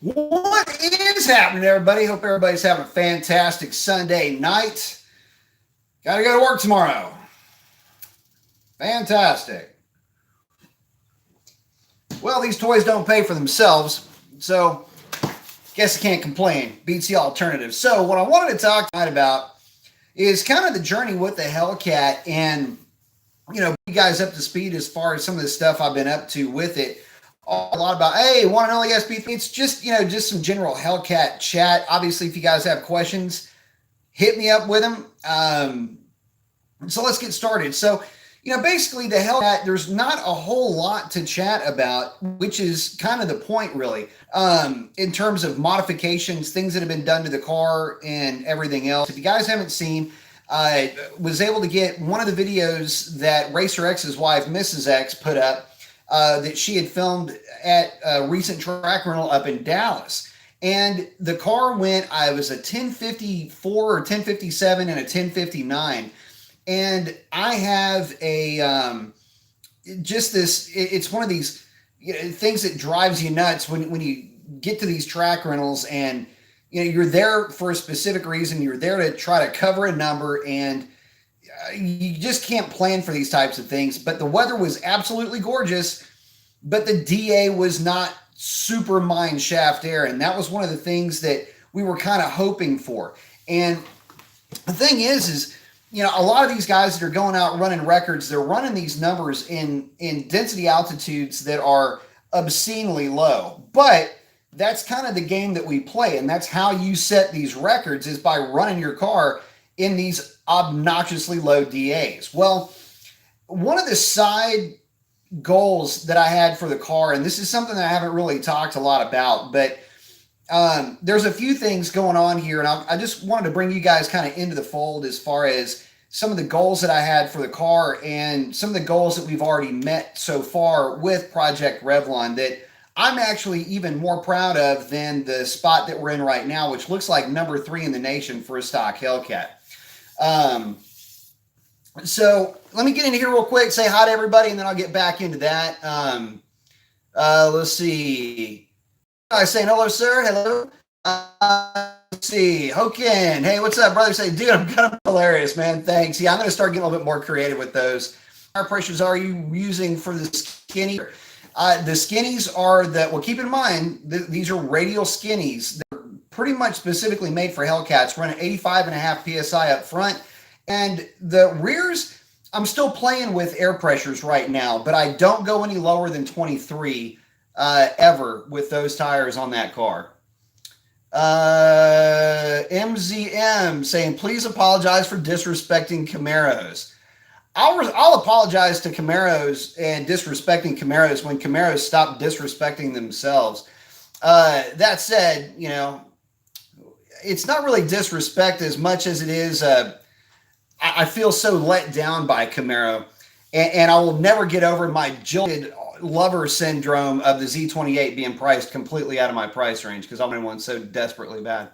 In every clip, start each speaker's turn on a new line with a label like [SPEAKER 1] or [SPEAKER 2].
[SPEAKER 1] What is happening, everybody? Hope everybody's having a fantastic Sunday night. Gotta go to work tomorrow. Fantastic. Well, these toys don't pay for themselves, so guess I can't complain. Beats the alternative. So, what I wanted to talk tonight about is kind of the journey with the Hellcat and, you guys up to speed as far as some of the stuff I've been up to with it. A lot about, hey, want to know the SP3? It's just, just some general Hellcat chat. Obviously, if you guys have questions, hit me up with them. So let's get started. So, basically the Hellcat, there's not a whole lot to chat about, which is kind of the point, really, in terms of modifications, things that have been done to the car and everything else. If you guys haven't seen, I was able to get one of the videos that Racer X's wife, Mrs. X, put up that she had filmed at a recent track rental up in Dallas. And the car went, I was a 1054 or 1057 and a 1059. And I have a, it's one of these things that drives you nuts when you get to these track rentals and, you're there for a specific reason. You're there to try to cover a number, and you just can't plan for these types of things. But the weather was absolutely gorgeous, but the DA was not super mine shaft air. And that was one of the things that we were kind of hoping for. And the thing is, a lot of these guys that are going out running records, they're running these numbers in density altitudes that are obscenely low. But that's kind of the game that we play, and that's how you set these records, is by running your car in these obnoxiously low DAs. Well, one of the side goals that I had for the car, and this is something that I haven't really talked a lot about, but there's a few things going on here, and I just wanted to bring you guys kind of into the fold as far as some of the goals that I had for the car and some of the goals that we've already met so far with Project Revlon that I'm actually even more proud of than the spot that we're in right now, which looks like number 3 in the nation for a stock Hellcat. So let me get in here real quick, say hi to everybody, and then I'll get back into that. Let's see. I saying hello, sir. Hello. Let's see. Hoken. Hey, what's up, brother? Say, dude, I'm kind of hilarious, man. Thanks. Yeah, I'm going to start getting a little bit more creative with those. How pressures are you using for the skinny? The skinnies are keep in mind, these are radial skinnies. They're pretty much specifically made for Hellcats, running 85.5 PSI up front. And the rears, I'm still playing with air pressures right now, but I don't go any lower than 23 ever with those tires on that car. MZM saying, please apologize for disrespecting Camaros. I'll apologize to Camaros and disrespecting Camaros when Camaros stop disrespecting themselves. That said, it's not really disrespect as much as it is. I feel so let down by Camaro, and I will never get over my jilted lover syndrome of the Z28 being priced completely out of my price range because I wanted one so desperately bad.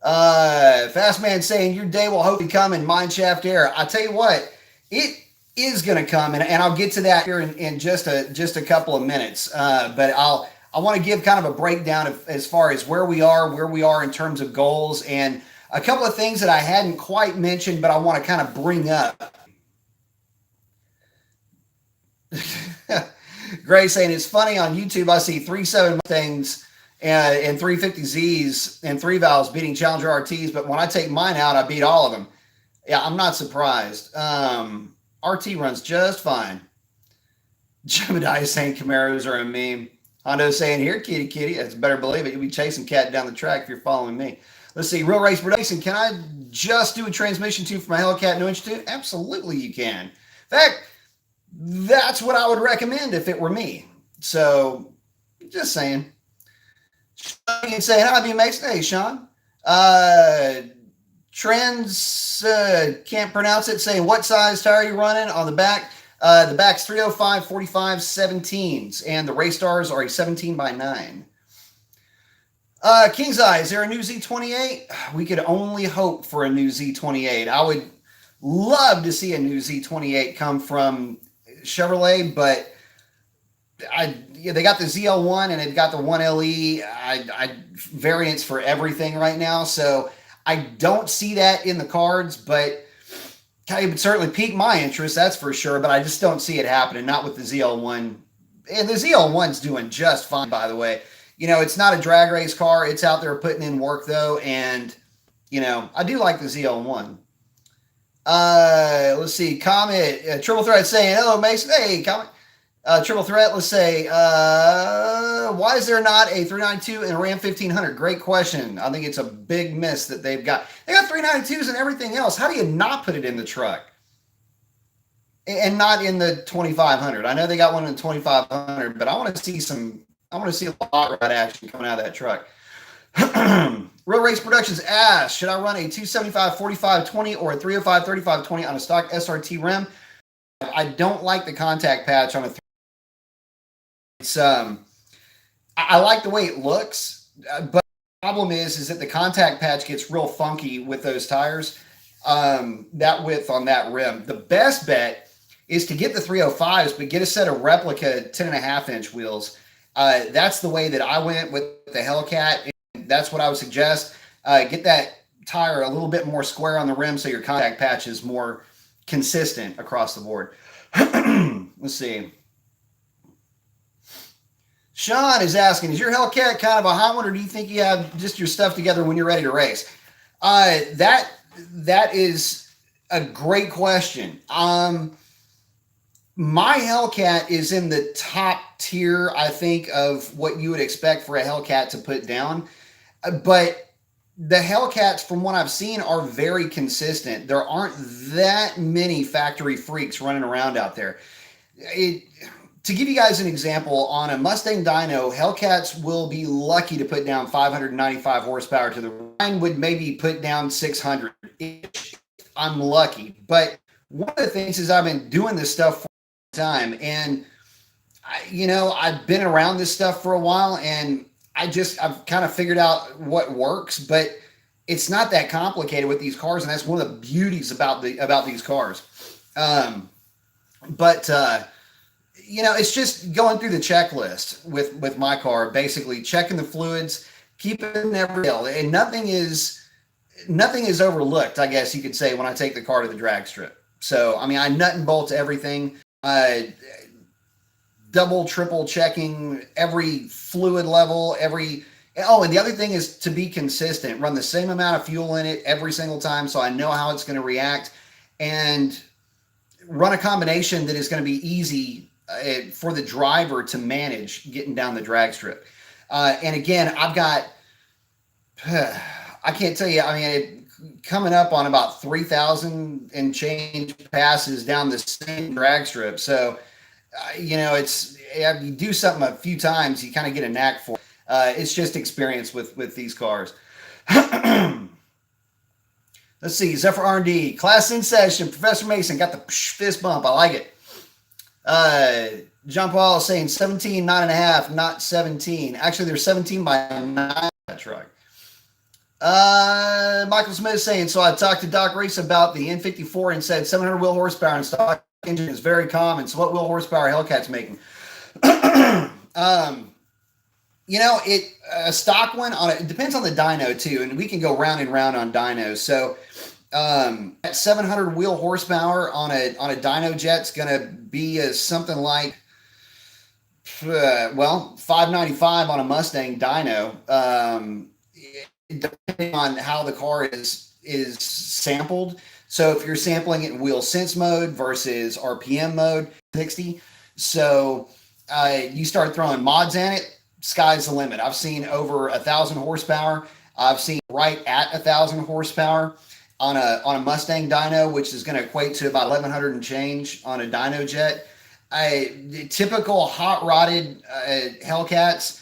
[SPEAKER 1] Fast Man saying, your day will hopefully come in mine shaft air. I tell you what, it is going to come, and I'll get to that here in just a couple of minutes. But I want to give kind of a breakdown as far as where we are in terms of goals, and a couple of things that I hadn't quite mentioned, but I want to kind of bring up. Gray saying, it's funny on YouTube, I see 3.7 Mustangs and 350Zs and 3 valves beating Challenger RTs, but when I take mine out, I beat all of them. Yeah, I'm not surprised. RT runs just fine. Jemediah saying Camaros are a meme. Hondo saying, here, kitty, kitty. That's better believe it. You'll be chasing cat down the track if you're following me. Let's see. Real Race Production. Can I just do a transmission tube for my Hellcat no inch tube? Absolutely, you can. In fact, that's what I would recommend if it were me. So, just saying. Sean saying, hi, B Mason. Hey, Sean. Trends, can't pronounce it, saying, what size tire are you running on the back? The back's 305, 45, 17s, and the race stars are a 17x9. King's Eye, is there a new Z28? We could only hope for a new Z28. I would love to see a new Z28 come from Chevrolet, but yeah, they got the ZL1 and they've got the 1LE variants for everything right now. So I don't see that in the cards, but it would certainly pique my interest, that's for sure. But I just don't see it happening, not with the ZL1. And the ZL1's doing just fine, by the way. It's not a drag race car. It's out there putting in work, though. And, I do like the ZL1. Let's see. Comment. Triple Threat saying, hello, Mason. Hey, comment. Triple Threat, let's say, why is there not a 392 and a Ram 1500? Great question. I think it's a big miss that they've got. They got 392s and everything else. How do you not put it in the truck? And not in the 2500? I know they got one in the 2500, but I want to see a lot rod action coming out of that truck. Real Race Productions asked, should I run a 275 45 20 or a 305 35 20 on a stock SRT rim? I don't like the contact patch on a. It's I like the way it looks, but the problem is that the contact patch gets real funky with those tires. That width on that rim. The best bet is to get the 305s, but get a set of replica 10.5-inch wheels. That's the way that I went with the Hellcat. And that's what I would suggest. Get that tire a little bit more square on the rim so your contact patch is more consistent across the board. Let's see. Sean is asking, is your Hellcat kind of a hot one, or do you think you have just your stuff together when you're ready to race? That is a great question. My Hellcat is in the top tier, I think, of what you would expect for a Hellcat to put down. But the Hellcats, from what I've seen, are very consistent. There aren't that many factory freaks running around out there. To give you guys an example, on a Mustang dyno, Hellcats will be lucky to put down 595 horsepower to the mine would maybe put down 600. I'm lucky. But one of the things is I've been doing this stuff for a time, and I've been around this stuff for a while, and I've kind of figured out what works, but it's not that complicated with these cars, and that's one of the beauties about these cars. It's just going through the checklist with my car, basically checking the fluids, keeping every deal, and nothing is overlooked, I guess you could say, when I take the car to the drag strip. So, I nut and bolt everything, double, triple checking every fluid level, and the other thing is to be consistent, run the same amount of fuel in it every single time so I know how it's going to react, and run a combination that is going to be easy for the driver to manage getting down the drag strip. And again, I've got, I can't tell you, coming up on about 3,000 and change passes down the same drag strip. So, you do something a few times, you kind of get a knack for it. It's just experience with these cars. Let's see. Zephyr R&D. Class in session. Professor Mason got the fist bump. I like it. John Paul is saying 17, 9.5, not 17. Actually, there's 17 by 9 that truck. Michael Smith is saying, so I talked to Doc Reese about the N54 and said 700 wheel horsepower and stock engine is very common. So what wheel horsepower Hellcat's making? A stock one it depends on the dyno too, and we can go round and round on dynos. So at 700 wheel horsepower on a dyno jet's gonna be something like 595 on a Mustang dyno. Depending on how the car is sampled. So if you're sampling it in wheel sense mode versus RPM mode, 60. So you start throwing mods in it, sky's the limit. I've seen over 1,000 horsepower. I've seen right at 1,000 horsepower on a Mustang dyno, which is going to equate to about 1,100 and change on a dyno jet. Typical hot rodded Hellcats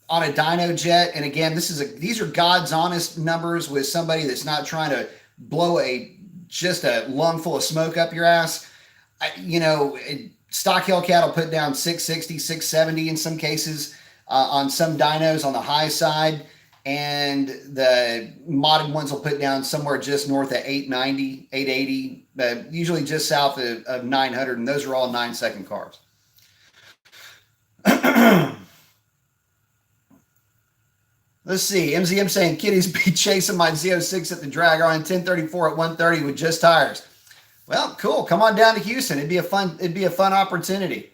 [SPEAKER 1] on a dyno jet, and again, these are God's honest numbers with somebody that's not trying to blow just a lung full of smoke up your ass. Stock Hellcat will put down 660, 670 in some cases on some dynos on the high side, and the modded ones will put down somewhere just north of 890, 880, usually just south of 900, and those are all 9-second cars. Let's see. MZM saying kiddies be chasing my Z06 at the drag on 1034 at 130 with just tires. Well, cool. Come on down to Houston. It'd be a fun opportunity.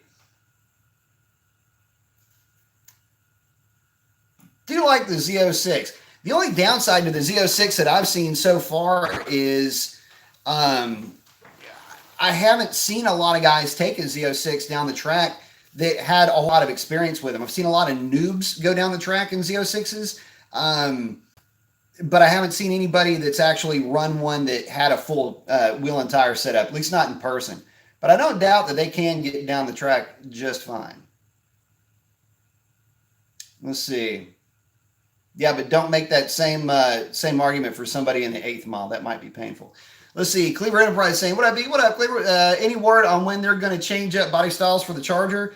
[SPEAKER 1] Do like the Z06. The only downside to the Z06 that I've seen so far is I haven't seen a lot of guys take a Z06 down the track that had a lot of experience with them. I've seen a lot of noobs go down the track in Z06s, but I haven't seen anybody that's actually run one that had a full wheel and tire setup, at least not in person. But I don't doubt that they can get down the track just fine. Let's see. Yeah, but don't make that same argument for somebody in the 8th mile. That might be painful. Let's see. Cleaver Enterprise saying, what up, B? What up, Cleaver? Any word on when they're going to change up body styles for the Charger?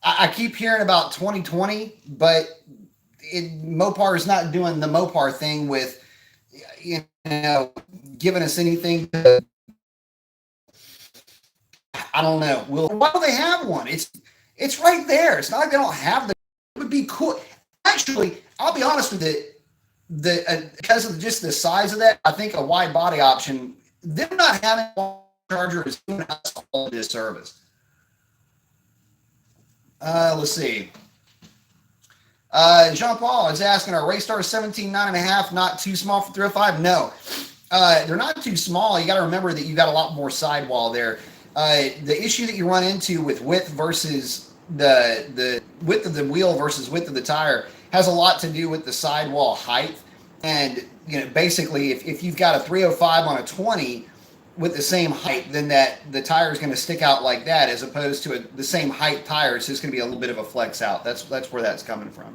[SPEAKER 1] I keep hearing about 2020, but Mopar is not doing the Mopar thing with, giving us anything. I don't know. Why do they have one? It's right there. It's not like they don't have the. It would be cool. Actually, I'll be honest with it. Because of just the size of that, I think a wide body option. Them not having a Charger is doing us all disservice. Let's see. Jean-Paul is asking, are Raystar 17.9.5 not too small for 305? No. They're not too small. You got to remember that you got a lot more sidewall there. The issue that you run into with width versus the width of the wheel versus width of the tire has a lot to do with the sidewall height. And, basically, if you've got a 305 on a 20 with the same height, then the tire is going to stick out like that, as opposed to the same height tire. It's just going to be a little bit of a flex out. That's where that's coming from.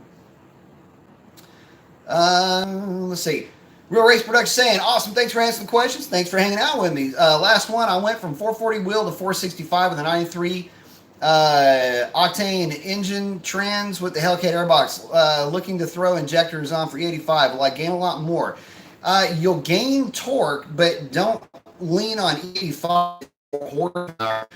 [SPEAKER 1] Let's see. Real Race Production saying, awesome. Thanks for answering the questions. Thanks for hanging out with me. Last one, I went from 440 wheel to 465 with a 93 octane engine trends with the Hellcat airbox. Looking to throw injectors on for 85. Will I gain a lot more? You'll gain torque, but don't lean on 85 horsepower.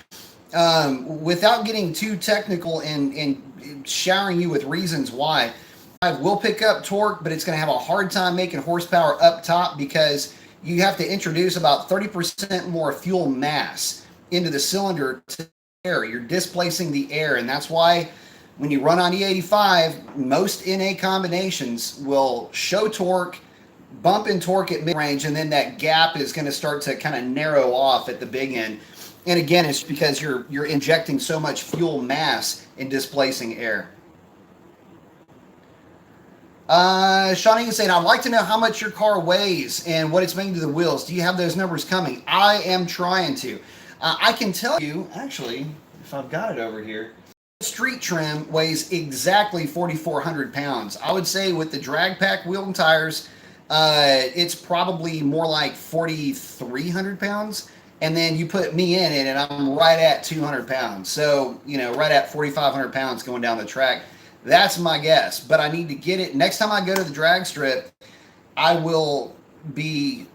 [SPEAKER 1] Without getting too technical and showering you with reasons why, I will pick up torque, but it's going to have a hard time making horsepower up top because you have to introduce about 30% more fuel mass into the cylinder to air. You're displacing the air, and that's why when you run on E85, most NA combinations will show torque, bump in torque at mid-range, and then that gap is going to start to kind of narrow off at the big end. And again, it's because you're injecting so much fuel mass in displacing air. Shawnee is saying, I'd like to know how much your car weighs and what it's making to the wheels. Do you have those numbers coming? I am trying to. I can tell you, actually, if I've got it over here, street trim weighs exactly 4,400 pounds. I would say with the drag pack wheel and tires, it's probably more like 4,300 pounds. And then you put me in it, and I'm right at 200 pounds. So, right at 4,500 pounds going down the track. That's my guess. But I need to get it. Next time I go to the drag strip, I will be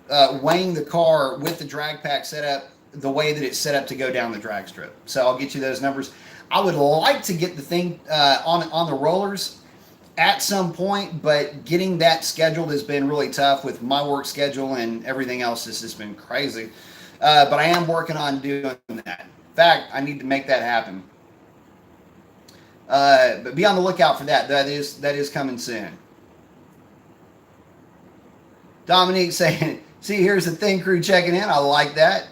[SPEAKER 1] weighing the car with the drag pack set up the way that it's set up to go down the drag strip. So I'll get you those numbers. I would like to get the thing on the rollers at some point, but getting that scheduled has been really tough with my work schedule and everything else. This has been crazy. But I am working on doing that. In fact, I need to make that happen. But be on the lookout for that. That is coming soon. Dominique saying, see, here's the thing crew checking in. I like that.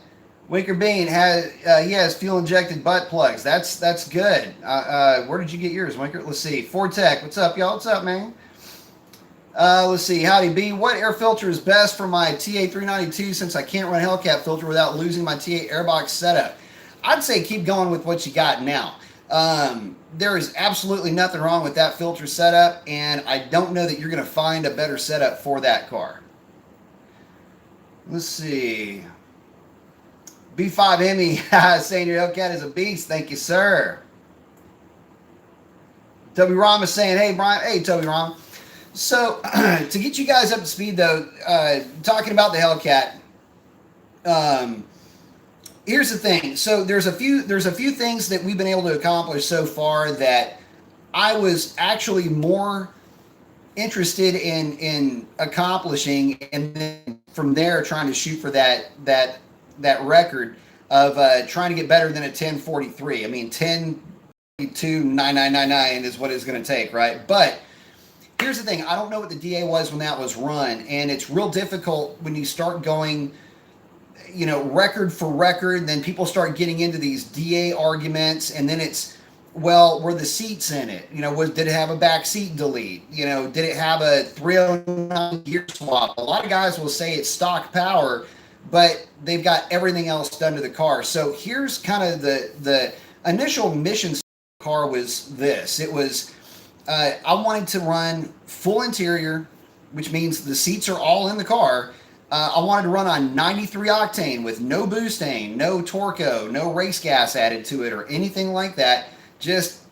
[SPEAKER 1] Winker Bean has fuel injected butt plugs. That's good. Where did you get yours, Winker? Let's see. Ford Tech. What's up, y'all? What's up, man? Let's see. Howdy B. What air filter is best for my TA392 since I can't run Hellcat filter without losing my TA airbox setup? I'd say keep going with what you got now. There is absolutely nothing wrong with that filter setup, and I don't know that you're going to find a better setup for that car. Let's see. B5 Emmy saying your Hellcat is a beast. Thank you, sir. Toby Rom is saying, hey, Brian. Hey, Toby Rom. So, to get you guys up to speed, though, talking about the Hellcat, here's the thing. So, there's a few things that we've been able to accomplish so far that I was actually more interested in accomplishing, and then from there trying to shoot for that record of trying to get better than a 1043. I mean, 10.29999 is what it's going to take, right? But here's the thing: I don't know what the DA was when that was run, and it's real difficult when you start going, record for record. Then people start getting into these DA arguments, and then it's, well, were the seats in it? Did it have a back seat delete? Did it have a 309 gear swap? A lot of guys will say it's stock power, but they've got everything else done to the car. So here's kind of the initial mission of the car was this. It was, I wanted to run full interior, which means the seats are all in the car. I wanted to run on 93 octane with no butane, no Torco, no race gas added to it or anything like that. Just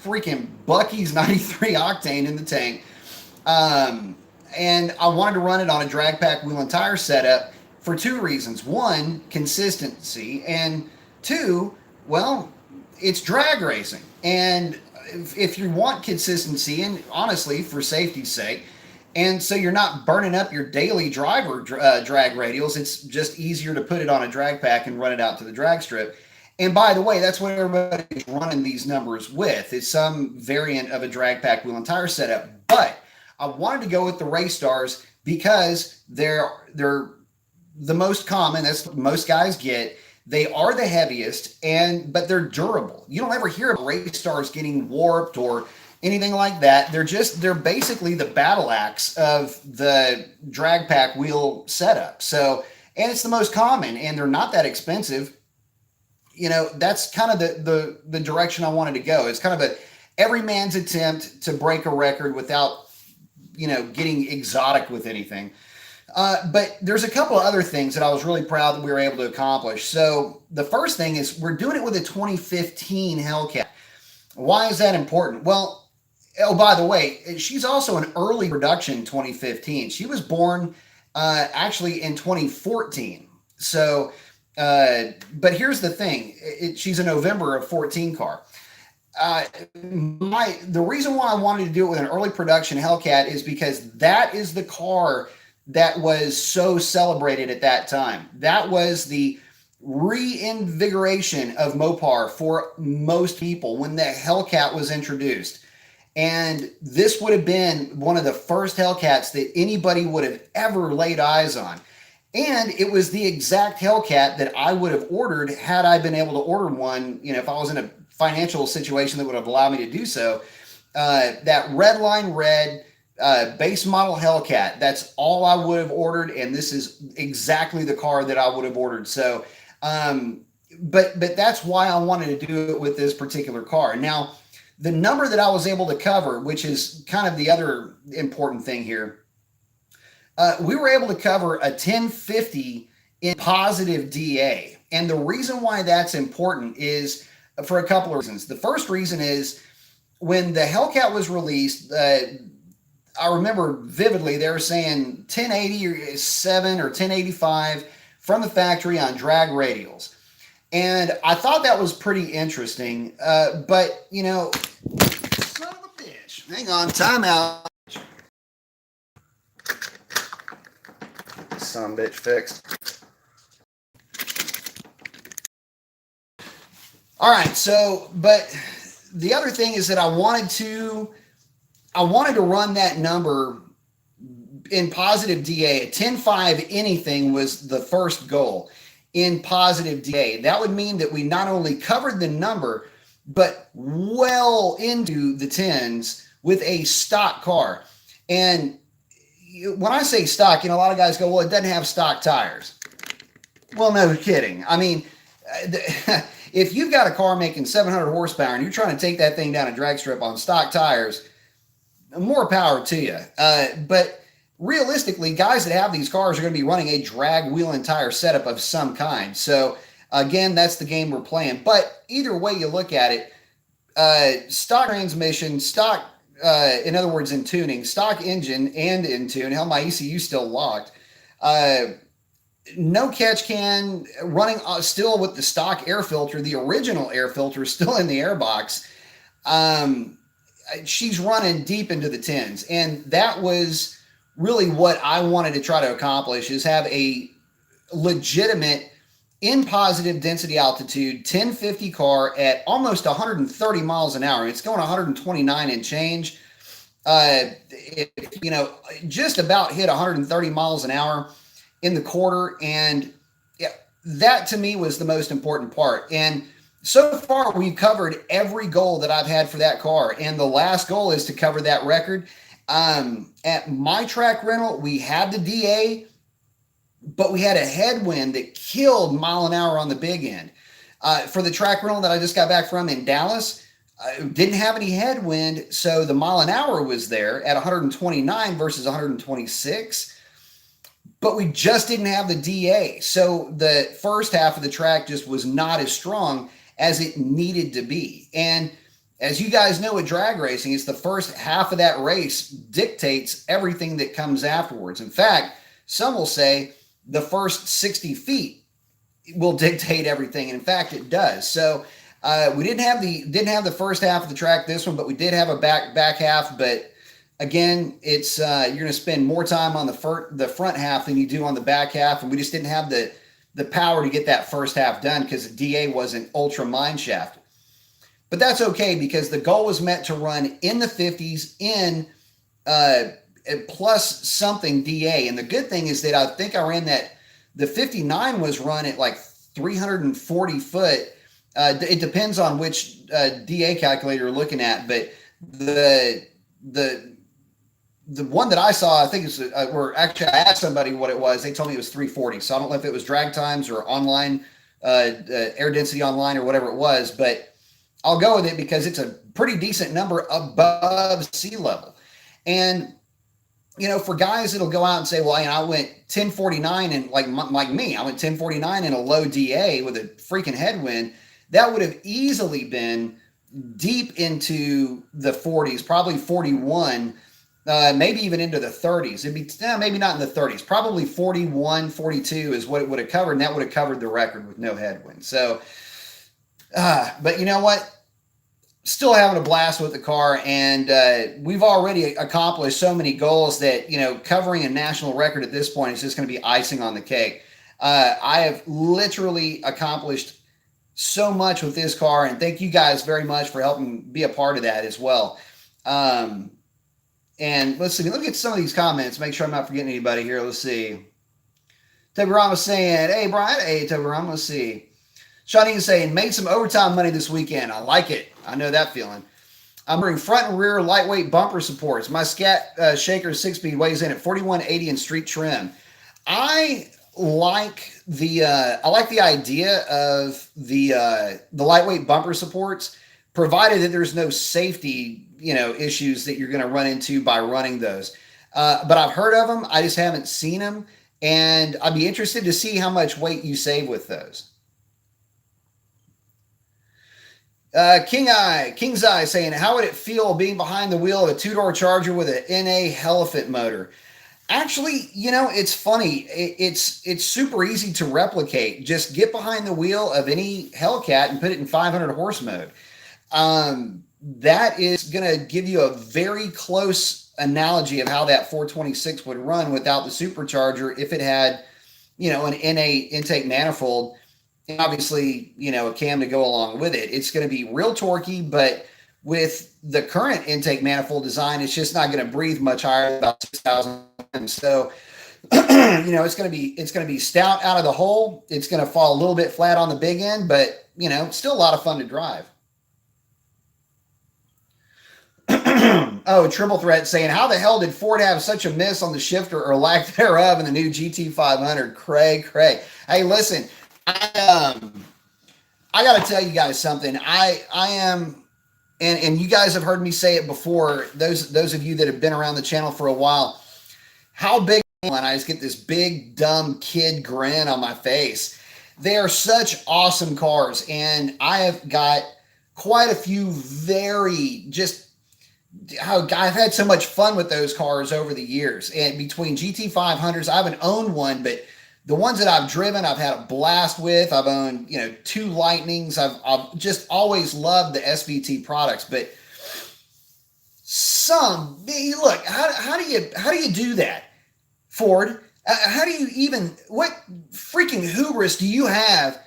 [SPEAKER 1] freaking Bucky's 93 octane in the tank. And I wanted to run it on a drag pack wheel and tire setup for two reasons. One, consistency. And two, well, it's drag racing. And if you want consistency, and honestly, for safety's sake, and so you're not burning up your daily driver drag radials, it's just easier to put it on a drag pack and run it out to the drag strip. And by the way, that's what everybody's running these numbers with. It's some variant of a drag pack wheel and tire setup. But I wanted to go with the Race Stars because they're the most common. That's what most guys get. They are the heaviest, but they're durable. You don't ever hear of Race Stars getting warped or anything like that. They're basically the battle axe of the drag pack wheel setup. So, and it's the most common, and they're not that expensive. That's kind of the direction I wanted to go. It's kind of every man's attempt to break a record without, getting exotic with anything. But there's a couple of other things that I was really proud that we were able to accomplish. So the first thing is we're doing it with a 2015 Hellcat. Why is that important? Well, by the way, she's also an early production 2015. She was born actually in 2014. So, but here's the thing. She's a November of 14 car. The reason why I wanted to do it with an early production Hellcat is because that is the car that was so celebrated at that time. That was the reinvigoration of Mopar for most people when the Hellcat was introduced. And this would have been one of the first Hellcats that anybody would have ever laid eyes on. And it was the exact Hellcat that I would have ordered had I been able to order one, if I was in a financial situation that would have allowed me to do so. That red line red base model Hellcat, that's all I would have ordered. And this is exactly the car that I would have ordered. So, but that's why I wanted to do it with this particular car. Now, the number that I was able to cover, which is kind of the other important thing here, we were able to cover a 1050 in positive DA. And the reason why that's important is for a couple of reasons. The first reason is when the Hellcat was released, I remember vividly they were saying 1087 or 1085 from the factory on drag radials. And I thought that was pretty interesting. But, son of a bitch. Hang on, time out. Son of a bitch fixed. All right, so, but the other thing is that I wanted to run that number in positive DA. 10.5 anything was the first goal in positive DA. That would mean that we not only covered the number, but well into the tens with a stock car. And when I say stock, a lot of guys go, well, it doesn't have stock tires. Well, no kidding. I mean, if you've got a car making 700 horsepower and you're trying to take that thing down a drag strip on stock tires, more power to you. But realistically, guys that have these cars are going to be running a drag wheel and tire setup of some kind. So again, that's the game we're playing. But either way you look at it, stock transmission, stock, in other words, in tuning, stock engine and in tune. Hell, my ECU still locked. No catch can, running still with the stock air filter, the original air filter still in the airbox. she's running deep into the tens. And that was really what I wanted to try to accomplish, is have a legitimate in positive density altitude 1050 car at almost 130 miles an hour. It's going 129 and change. Just about hit 130 miles an hour in the quarter. And yeah, that to me was the most important part. And so far, we've covered every goal that I've had for that car. And the last goal is to cover that record. At my track rental, we had the DA, but we had a headwind that killed mile an hour on the big end. For the track rental that I just got back from in Dallas, didn't have any headwind, so the mile an hour was there at 129 versus 126, but we just didn't have the DA. So the first half of the track just was not as strong as it needed to be. And as you guys know with drag racing, it's the first half of that race dictates everything that comes afterwards. In fact, some will say the first 60 feet will dictate everything. And in fact, it does. So we didn't have the first half of the track this one, but we did have a back half. But again, it's you're going to spend more time on the front half than you do on the back half, and we just didn't have the power to get that first half done because the DA wasn't ultra mine shafted. But that's okay, because the goal was meant to run in the 50s in plus something DA. And the good thing is that I think I ran the 59 was run at like 340 foot. It depends on which DA calculator you're looking at, but the one that I saw, I think it's where actually I asked somebody what it was. They told me it was 340. So I don't know if it was drag times or online air density online or whatever it was, but I'll go with it because it's a pretty decent number above sea level. And for guys that'll go out and say, well, I went 1049 and like me, I went 1049 in a low DA with a freaking headwind. That would have easily been deep into the 40s, probably 41, maybe even into the 30s. It'd be maybe not in the 30s, probably 41, 42 is what it would have covered, and that would have covered the record with no headwind. So, but you know what? Still having a blast with the car, and we've already accomplished so many goals that, covering a national record at this point is just going to be icing on the cake. I have literally accomplished so much with this car, and thank you guys very much for helping be a part of that as well. And let's see, look at some of these comments, make sure I'm not forgetting anybody here. Let's see. Toby Ramos saying, hey, Brian. Hey, Toby Ramos. Let's see. Shawnee is saying, made some overtime money this weekend. I like it. I know that feeling. I'm wearing front and rear lightweight bumper supports. My Scat Shaker 6-speed weighs in at 4180 in street trim. I like the idea of the lightweight bumper supports, provided that there's no safety issues that you're going to run into by running those. But I've heard of them. I just haven't seen them, and I'd be interested to see how much weight you save with those. King's Eye saying, how would it feel being behind the wheel of a two-door Charger with an NA Hellcat motor? Actually, it's funny. It's super easy to replicate. Just get behind the wheel of any Hellcat and put it in 500 horse mode. That is going to give you a very close analogy of how that 426 would run without the supercharger if it had, an NA intake manifold. And obviously, a cam to go along with it. It's going to be real torquey, but with the current intake manifold design, it's just not going to breathe much higher than about 6,000. So, it's going to be stout out of the hole. It's going to fall a little bit flat on the big end, but still a lot of fun to drive. Oh, Triple Threat saying, how the hell did Ford have such a miss on the shifter or lack thereof in the new GT500? Craig. Hey, listen. I got to tell you guys something. I am, and you guys have heard me say it before, those of you that have been around the channel for a while, how big, and I just get this big, dumb kid grin on my face. They are such awesome cars, and I have got quite a few I've had so much fun with those cars over the years. And between GT500s, I haven't owned one, but the ones that I've driven, I've had a blast with. I've owned, 2 Lightnings. I've just always loved the SVT products. But Look, how do you do that, Ford? How do you even, what freaking hubris do you have?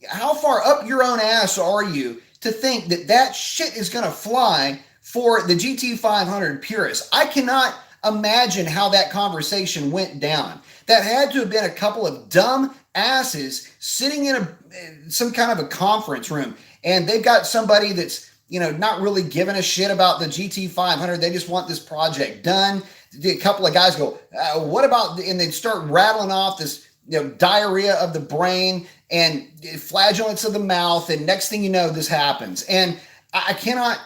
[SPEAKER 1] How far up your own ass are you to think that that shit is going to fly for the GT500 purists? I cannot imagine how that conversation went down. That had to have been a couple of dumb asses sitting in some kind of a conference room, and they've got somebody that's, not really giving a shit about the GT500. They just want this project done. A couple of guys go, what about, and they start rattling off this, diarrhea of the brain and flagellants of the mouth. And next thing you know, this happens. And I cannot,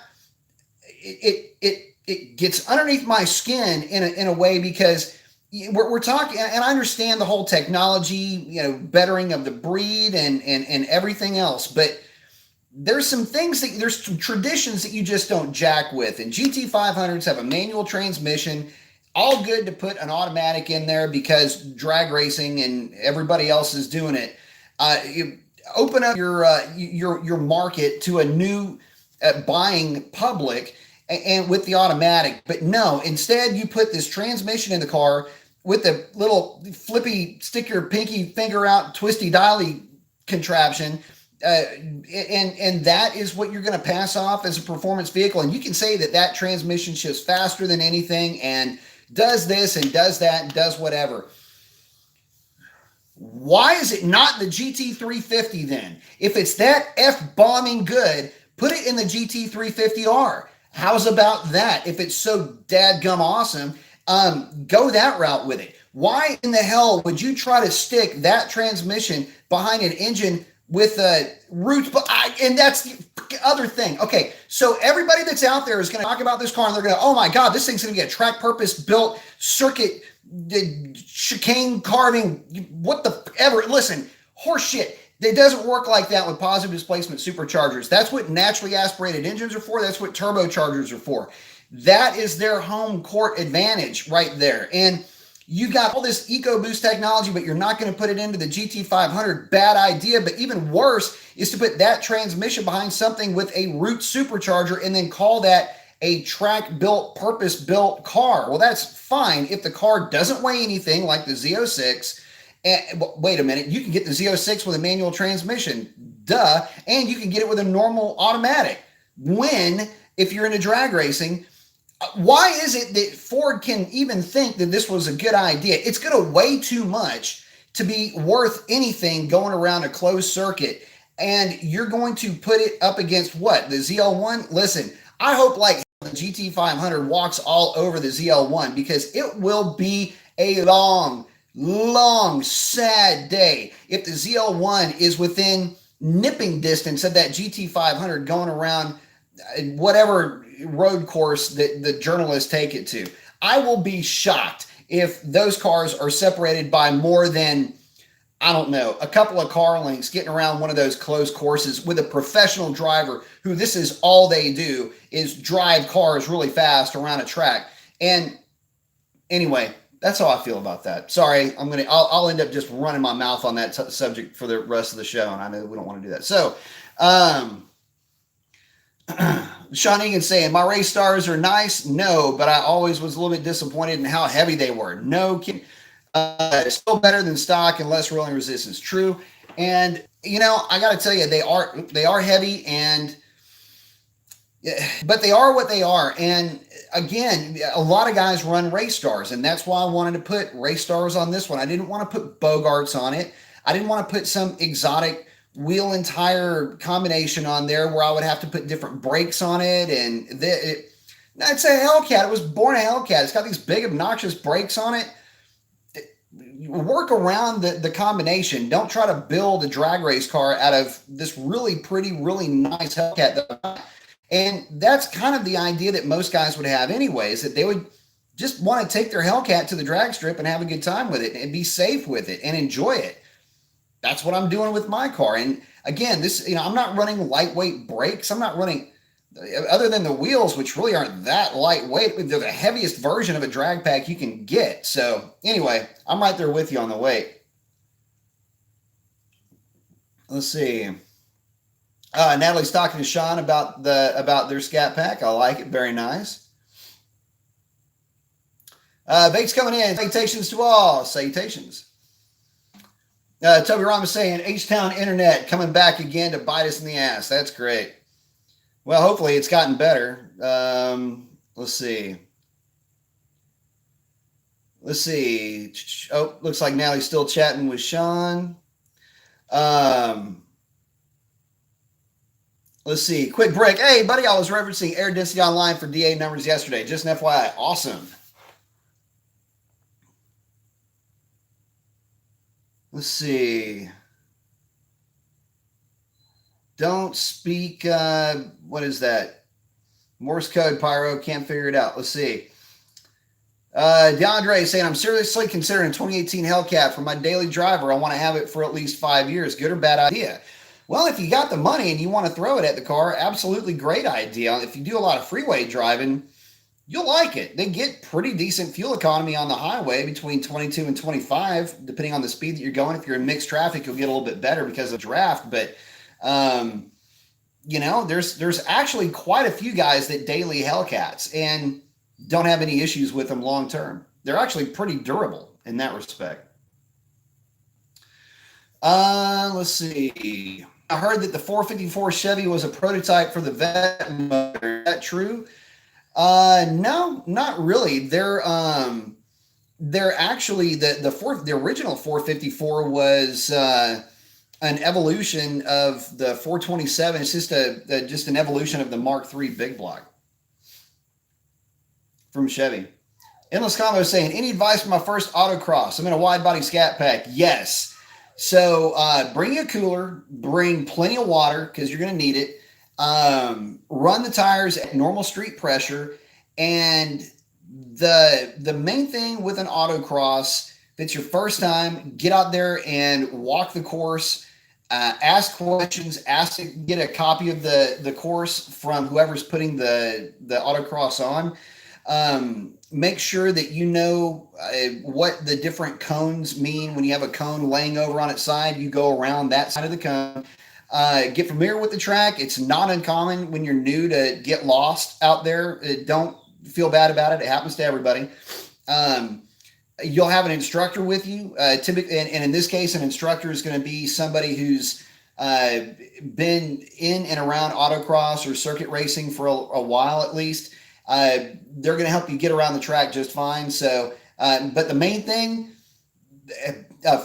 [SPEAKER 1] it gets underneath my skin in a way, because we're talking, and I understand the whole technology, bettering of the breed and everything else, but there's some things there's some traditions that you just don't jack with. And GT500s have a manual transmission, all good to put an automatic in there because drag racing and everybody else is doing it. You open up your market to a new buying public and with the automatic. But no, instead you put this transmission in the car with the little flippy, stick your pinky finger out, twisty dialy contraption. And that is what you're going to pass off as a performance vehicle. And you can say that transmission shifts faster than anything and does this and does that and does whatever. Why is it not the GT350 then? If it's that F-bombing good, put it in the GT350R. How's about that? If it's so dadgum awesome, go that route with it. Why in the hell would you try to stick that transmission behind an engine with roots? And that's the other thing. Okay, so everybody that's out there is going to talk about this car and they're going to, oh my God, this thing's going to be a track purpose built circuit chicane carving, what the ever. Listen, horse shit. It doesn't work like that with positive displacement superchargers. That's what naturally aspirated engines are for. That's what turbochargers are for. That is their home court advantage right there. And you got all this EcoBoost technology, but you're not going to put it into the GT500. Bad idea. But even worse is to put that transmission behind something with a root supercharger and then call that a track-built, purpose-built car. Well, that's fine if the car doesn't weigh anything like the Z06. And wait a minute, you can get the Z06 with a manual transmission, duh, and you can get it with a normal automatic. If you're into drag racing, why is it that Ford can even think that this was a good idea? It's going to weigh too much to be worth anything going around a closed circuit. And you're going to put it up against what? The ZL1? Listen, I hope like the GT500 walks all over the ZL1, because it will be a long, sad day if the ZL1 is within nipping distance of that GT500 going around whatever road course that the journalists take it to. I will be shocked if those cars are separated by more than, I don't know, a couple of car lengths getting around one of those closed courses with a professional driver who this is all they do is drive cars really fast around a track. And anyway, that's how I feel about that. Sorry, I'll end up just running my mouth on that subject for the rest of the show, and I know we don't want to do that. So, Sean Egan saying, my race stars are nice. No, but I always was a little bit disappointed in how heavy they were. No kidding. Still better than stock and less rolling resistance. True. And, I got to tell you, they are heavy, but they are what they are. And again, a lot of guys run race stars, and that's why I wanted to put race stars on this one. I didn't want to put Bogarts on it. I didn't want to put some exotic wheel and tire combination on there where I would have to put different brakes on it. And it's a Hellcat. It was born a Hellcat. It's got these big obnoxious brakes on it. Work around the combination. Don't try to build a drag race car out of this really pretty, really nice Hellcat. And that's kind of the idea that most guys would have anyways, that they would just want to take their Hellcat to the drag strip and have a good time with it and be safe with it and enjoy it. That's what I'm doing with my car. And again, I'm not running lightweight brakes. I'm not running, other than the wheels, which really aren't that lightweight. They're the heaviest version of a drag pack you can get. So anyway, I'm right there with you on the weight. Let's see. Natalie's talking to Sean about their Scat Pack. I like it. Very nice. Bates coming in. Salutations to all. Salutations. Toby Ram is saying H-Town Internet coming back again to bite us in the ass. That's great. Well, hopefully it's gotten better. Let's see. Let's see. Oh, looks like Natalie's still chatting with Sean. Let's see. Quick break. Hey, buddy, I was referencing air density online for DA numbers yesterday. Just an FYI. Awesome. Let's see. Don't speak. What is that? Morse code, Pyro. Can't figure it out. Let's see. DeAndre saying, I'm seriously considering a 2018 Hellcat for my daily driver. I want to have it for at least 5 years. Good or bad idea? Well, if you got the money and you want to throw it at the car, absolutely great idea. If you do a lot of freeway driving, you'll like it. They get pretty decent fuel economy on the highway between 22 and 25, depending on the speed that you're going. If you're in mixed traffic, you'll get a little bit better because of draft. But, there's actually quite a few guys that daily Hellcats and don't have any issues with them long term. They're actually pretty durable in that respect. Let's see. I heard that the 454 Chevy was a prototype for the Vet motor. Is that true? No, not really. They're actually the original 454 was an evolution of the 427. It's just an evolution of the Mark III big block from Chevy. Endless Combo saying, any advice for my first autocross? I'm in a wide body scat pack. Yes. So bring a cooler, bring plenty of water because you're going to need it. Run the tires at normal street pressure. And the main thing with an autocross, if it's your first time, get out there and walk the course. Ask questions, ask to get a copy of the course from whoever's putting the autocross on. Make sure that you know what the different cones mean. When you have a cone laying over on its side, you go around that side of the cone. Get familiar with the track. It's not uncommon when you're new to get lost out there. Don't feel bad about it. It happens to everybody. You'll have an instructor with you. Typically, and in this case, an instructor is going to be somebody who's been in and around autocross or circuit racing for a while at least. They're going to help you get around the track just fine. So, but the main thing,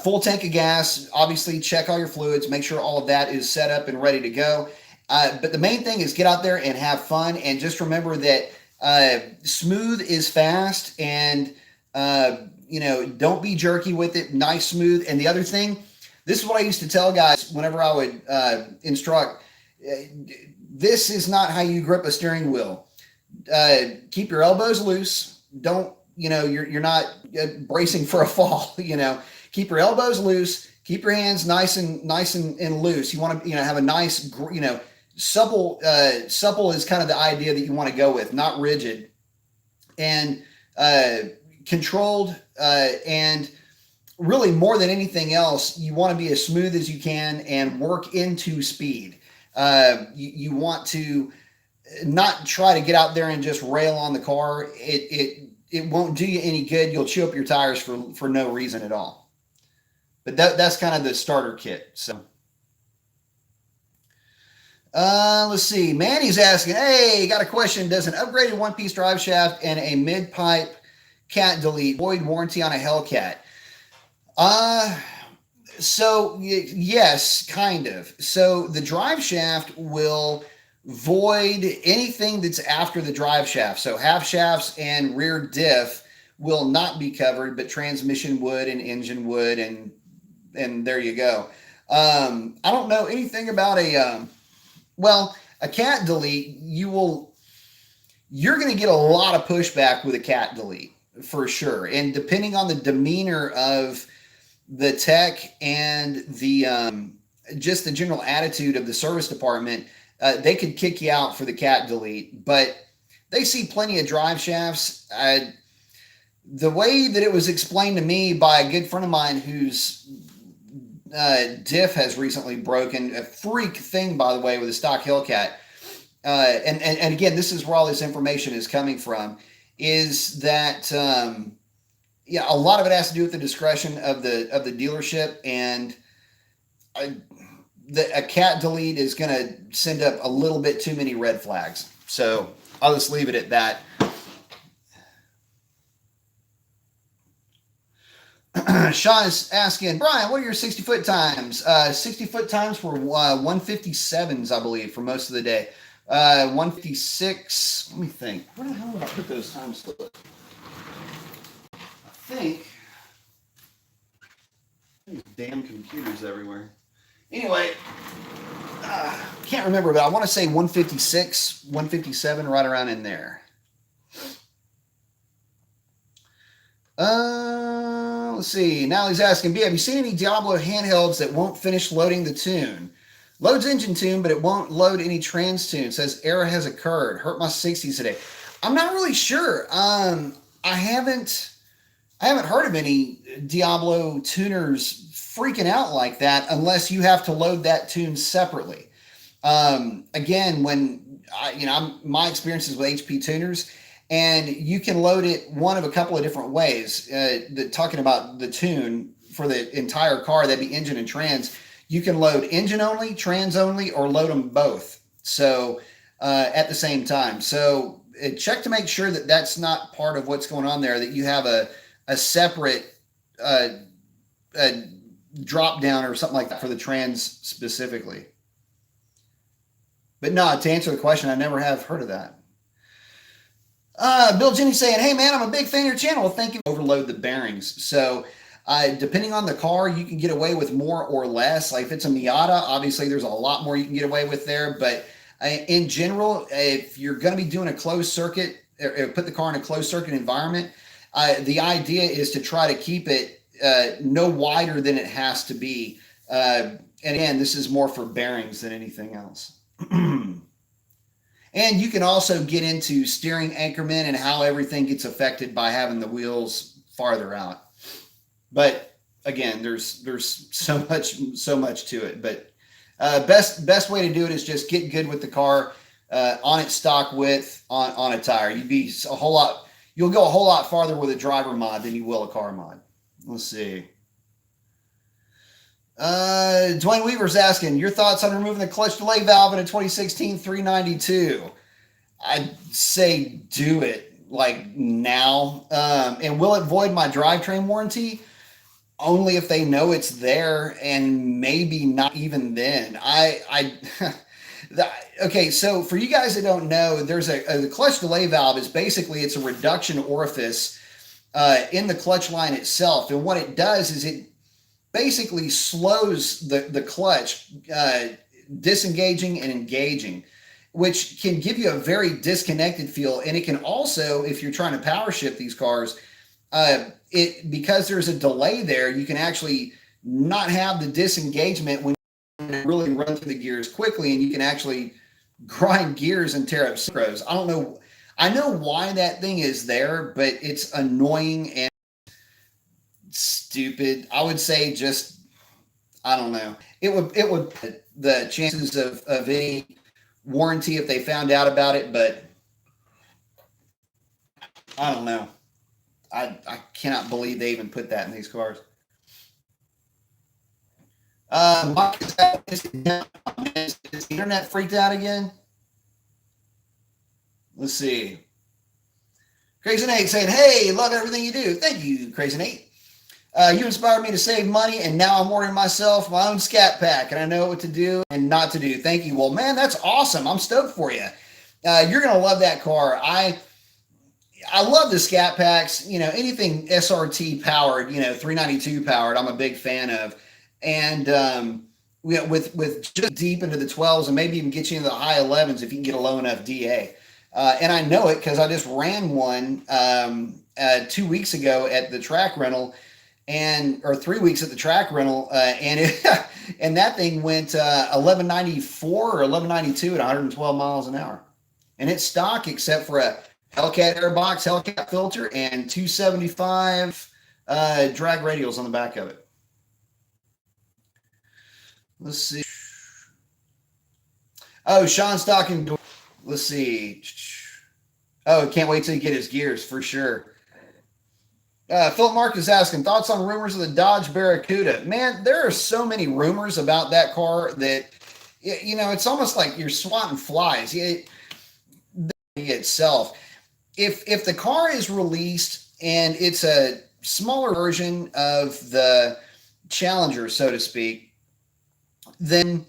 [SPEAKER 1] full tank of gas, obviously check all your fluids, make sure all of that is set up and ready to go. But the main thing is get out there and have fun. And just remember that smooth is fast, and don't be jerky with it. Nice, smooth. And the other thing, this is what I used to tell guys whenever I would instruct. This is not how you grip a steering wheel. Keep your elbows loose. Don't, you're not bracing for a fall, keep your elbows loose, keep your hands nice and loose. You want to, have a nice, supple is kind of the idea that you want to go with, not rigid and controlled. And really more than anything else, you want to be as smooth as you can and work into speed. You want to not try to get out there and just rail on the car. It won't do you any good. You'll chew up your tires for no reason at all. But that's kind of the starter kit. So let's see. Manny's asking, hey, got a question. Does an upgraded one-piece drive shaft and a mid-pipe cat delete void warranty on a Hellcat? So yes, kind of. So the drive shaft will void anything that's after the drive shaft. So half shafts and rear diff will not be covered, but transmission would and engine would, and there you go. I don't know anything about a cat delete. You're going to get a lot of pushback with a cat delete for sure. And depending on the demeanor of the tech and the just the general attitude of the service department, they could kick you out for the cat delete, but they see plenty of drive shafts. The way that it was explained to me by a good friend of mine whose diff has recently broken, a freak thing, by the way, with a stock Hellcat. And again, this is where all this information is coming from, is that yeah, a lot of it has to do with the discretion of the dealership, and a cat delete is going to send up a little bit too many red flags. So I'll just leave it at that. Sean is asking, Brian, what are your 60-foot times? 60-foot times were 157s, I believe, for most of the day. 156, let me think. Where the hell did I put those times? I think these damn computers everywhere. Anyway, can't remember, but I want to say 156, 157, right around in there. Let's see. Now he's asking, B, have you seen any Diablo handhelds that won't finish loading the tune? Loads engine tune, but it won't load any trans tune. It says error has occurred. Hurt my 60s today. I'm not really sure. I haven't heard of any Diablo tuners freaking out like that unless you have to load that tune separately. Again, when my experiences with HP tuners, and you can load it one of a couple of different ways. Talking about the tune for the entire car, that'd be engine and trans. You can load engine only, trans only, or load them both. So at the same time. So check to make sure that that's not part of what's going on there, that you have a separate drop down or something like that for the trans specifically. But no, to answer the question, I never have heard of that. Bill Jenny saying, hey man, I'm a big fan of your channel. Well, thank you. Overload the bearings. So depending on the car, you can get away with more or less. Like if it's a Miata, obviously there's a lot more you can get away with there. But in general, if you're going to be doing a closed circuit, or put the car in a closed circuit environment, the idea is to try to keep it no wider than it has to be. And again, this is more for bearings than anything else. And you can also get into steering anchorment and how everything gets affected by having the wheels farther out. But again, there's so much to it. But best way to do it is just get good with the car on its stock width on a tire. You'll go a whole lot farther with a driver mod than you will a car mod. Let's see. Dwayne Weaver's asking, your thoughts on removing the clutch delay valve in a 2016 392? I'd say do it like now. And will it void my drivetrain warranty? Only if they know it's there, and maybe not even then. Okay, so for you guys that don't know, there's the clutch delay valve is basically, it's a reduction orifice in the clutch line itself. And what it does is it basically slows the clutch disengaging and engaging, which can give you a very disconnected feel. And it can also, if you're trying to power shift these cars, because there's a delay there, you can actually not have the disengagement when you really run through the gears quickly, and you can actually grind gears and tear up synchros. I know why that thing is there, but it's annoying and stupid. I would say just, I don't know. It would the chances of any warranty if they found out about it, but I don't know. I cannot believe they even put that in these cars. Mike, is the internet freaked out again? Let's see. Crazy Nate saying, hey, love everything you do. Thank you, Crazy Nate. You inspired me to save money, and now I'm ordering myself my own scat pack, and I know what to do and not to do. Thank you. Well, man, that's awesome. I'm stoked for you. You're going to love that car. I love the scat packs, anything SRT powered, 392 powered, I'm a big fan of. And with just deep into the 12s and maybe even get you into the high 11s if you can get a low enough DA. And I know it because I just ran one 2 weeks ago at the track rental, or 3 weeks at the track rental, and that thing went 1194 or 1192 at 112 miles an hour. And it's stock except for a Hellcat airbox, Hellcat filter, and 275 drag radials on the back of it. Let's see. Oh, Sean's talking. Let's see. Oh, can't wait till you get his gears for sure. Philip Mark is asking thoughts on rumors of the Dodge Barracuda. Man, there are so many rumors about that car that it's almost like you're swatting flies. Itself, if the car is released and it's a smaller version of the Challenger, so to speak, then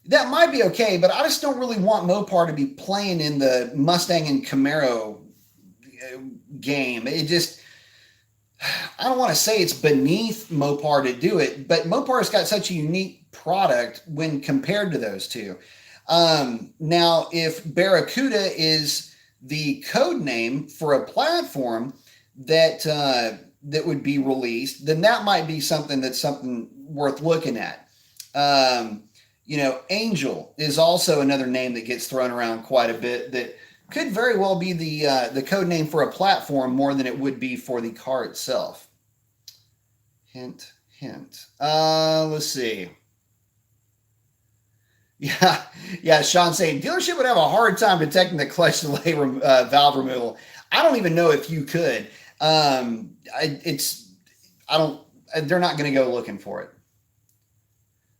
[SPEAKER 1] that might be okay. But I just don't really want Mopar to be playing in the Mustang and Camaro game. It just, I don't want to say it's beneath Mopar to do it, but Mopar's got such a unique product when compared to those two. Now, if Barracuda is the code name for a platform that that would be released, then that might be something worth looking at. Angel is also another name that gets thrown around quite a bit that could very well be the code name for a platform more than it would be for the car itself. Hint, hint. Let's see. Yeah. Sean saying dealership would have a hard time detecting the clutch delay valve removal. I don't even know if you could. They're not going to go looking for it.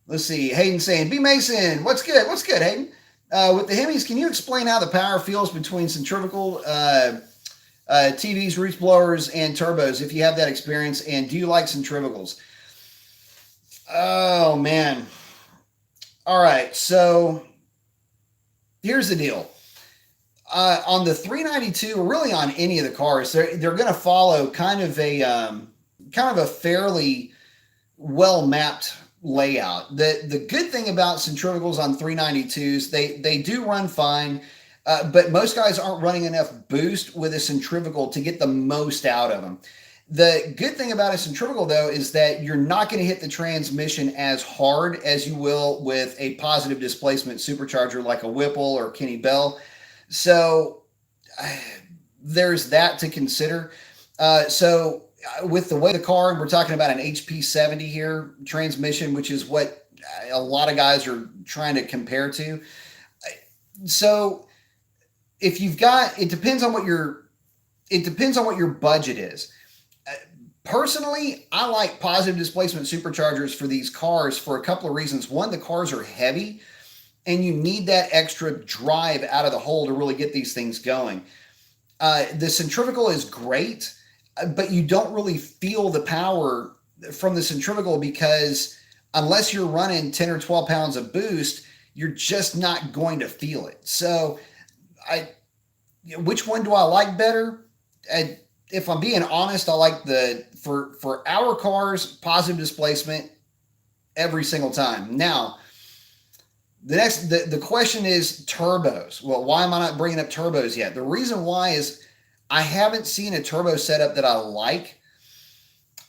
[SPEAKER 1] Let's see. Hayden saying, B Mason, what's good? What's good, Hayden? With the Hemis, can you explain how the power feels between centrifugal TVs, roof blowers, and turbos, if you have that experience, and do you like centrifugals? Oh, man. All right, so here's the deal. On the 392, or really on any of the cars, they're going to follow kind of a fairly well mapped layout. The good thing about centrifugals on 392s, they do run fine, but most guys aren't running enough boost with a centrifugal to get the most out of them. The good thing about a centrifugal, though, is that you're not going to hit the transmission as hard as you will with a positive displacement supercharger like a Whipple or Kenny Bell. So there's that to consider. With the way the car, we're talking about an HP 70 here transmission, which is what a lot of guys are trying to compare to. So if you've got, it depends on what your budget is. Personally, I like positive displacement superchargers for these cars for a couple of reasons. One, the cars are heavy and you need that extra drive out of the hole to really get these things going. The centrifugal is great, but you don't really feel the power from the centrifugal because unless you're running 10 or 12 pounds of boost, you're just not going to feel it. So which one do I like better? If I'm being honest, I like for our cars, positive displacement every single time. Now, the question is turbos. Well, why am I not bringing up turbos yet? The reason why is I haven't seen a turbo setup that I like.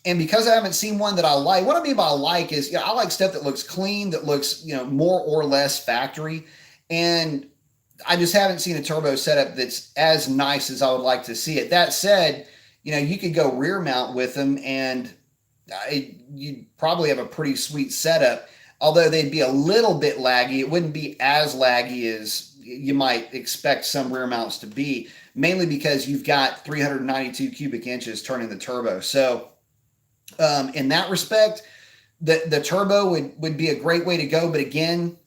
[SPEAKER 1] And because I haven't seen one that I like, what I mean by like is, I like stuff that looks clean, that looks, more or less factory. And I just haven't seen a turbo setup that's as nice as I would like to see it. That said, you could go rear mount with them and you'd probably have a pretty sweet setup, although they'd be a little bit laggy. It wouldn't be as laggy as you might expect some rear mounts to be, mainly because you've got 392 cubic inches turning the turbo. So in that respect, the turbo would be a great way to go. But again,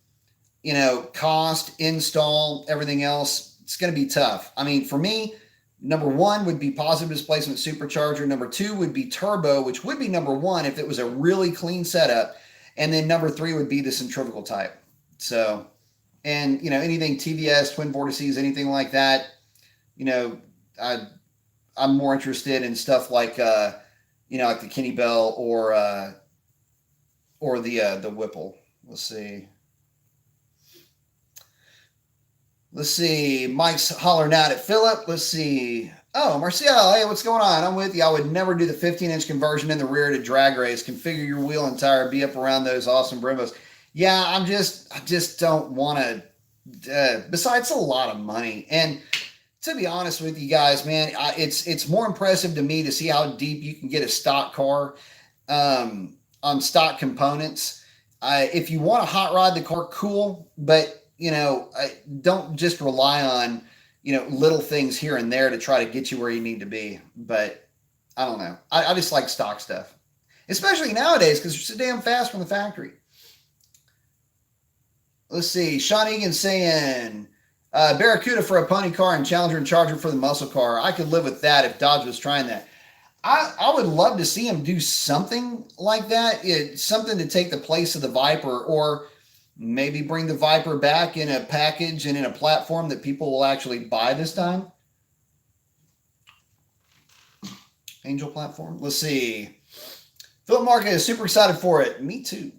[SPEAKER 1] cost, install, everything else, it's going to be tough. I mean, for me, number one would be positive displacement supercharger. Number two would be turbo, which would be number one if it was a really clean setup. And then number three would be the centrifugal type. So, and, anything TVS, twin vortices, anything like that, I'm more interested in stuff like, like the Kenny Bell or the Whipple. Let's see. Mike's hollering out at Philip. Let's see. Oh, Marcial, hey, what's going on? I'm with you. I would never do the 15-inch conversion in the rear to drag race. Configure your wheel and tire, be up around those awesome Brembos. Yeah, I just don't want to. Besides, a lot of money. And to be honest with you guys, man, it's more impressive to me to see how deep you can get a stock car on stock components. If you want to hot rod the car, cool, but don't just rely on, little things here and there to try to get you where you need to be. But I don't know. I just like stock stuff, especially nowadays because they're so damn fast from the factory. Let's see. Sean Egan saying Barracuda for a pony car and Challenger and Charger for the muscle car. I could live with that if Dodge was trying that. I would love to see him do something like that. Something to take the place of the Viper, or maybe bring the Viper back in a package and in a platform that people will actually buy this time. Angel platform. Let's see. Philip Market is super excited for it. Me too.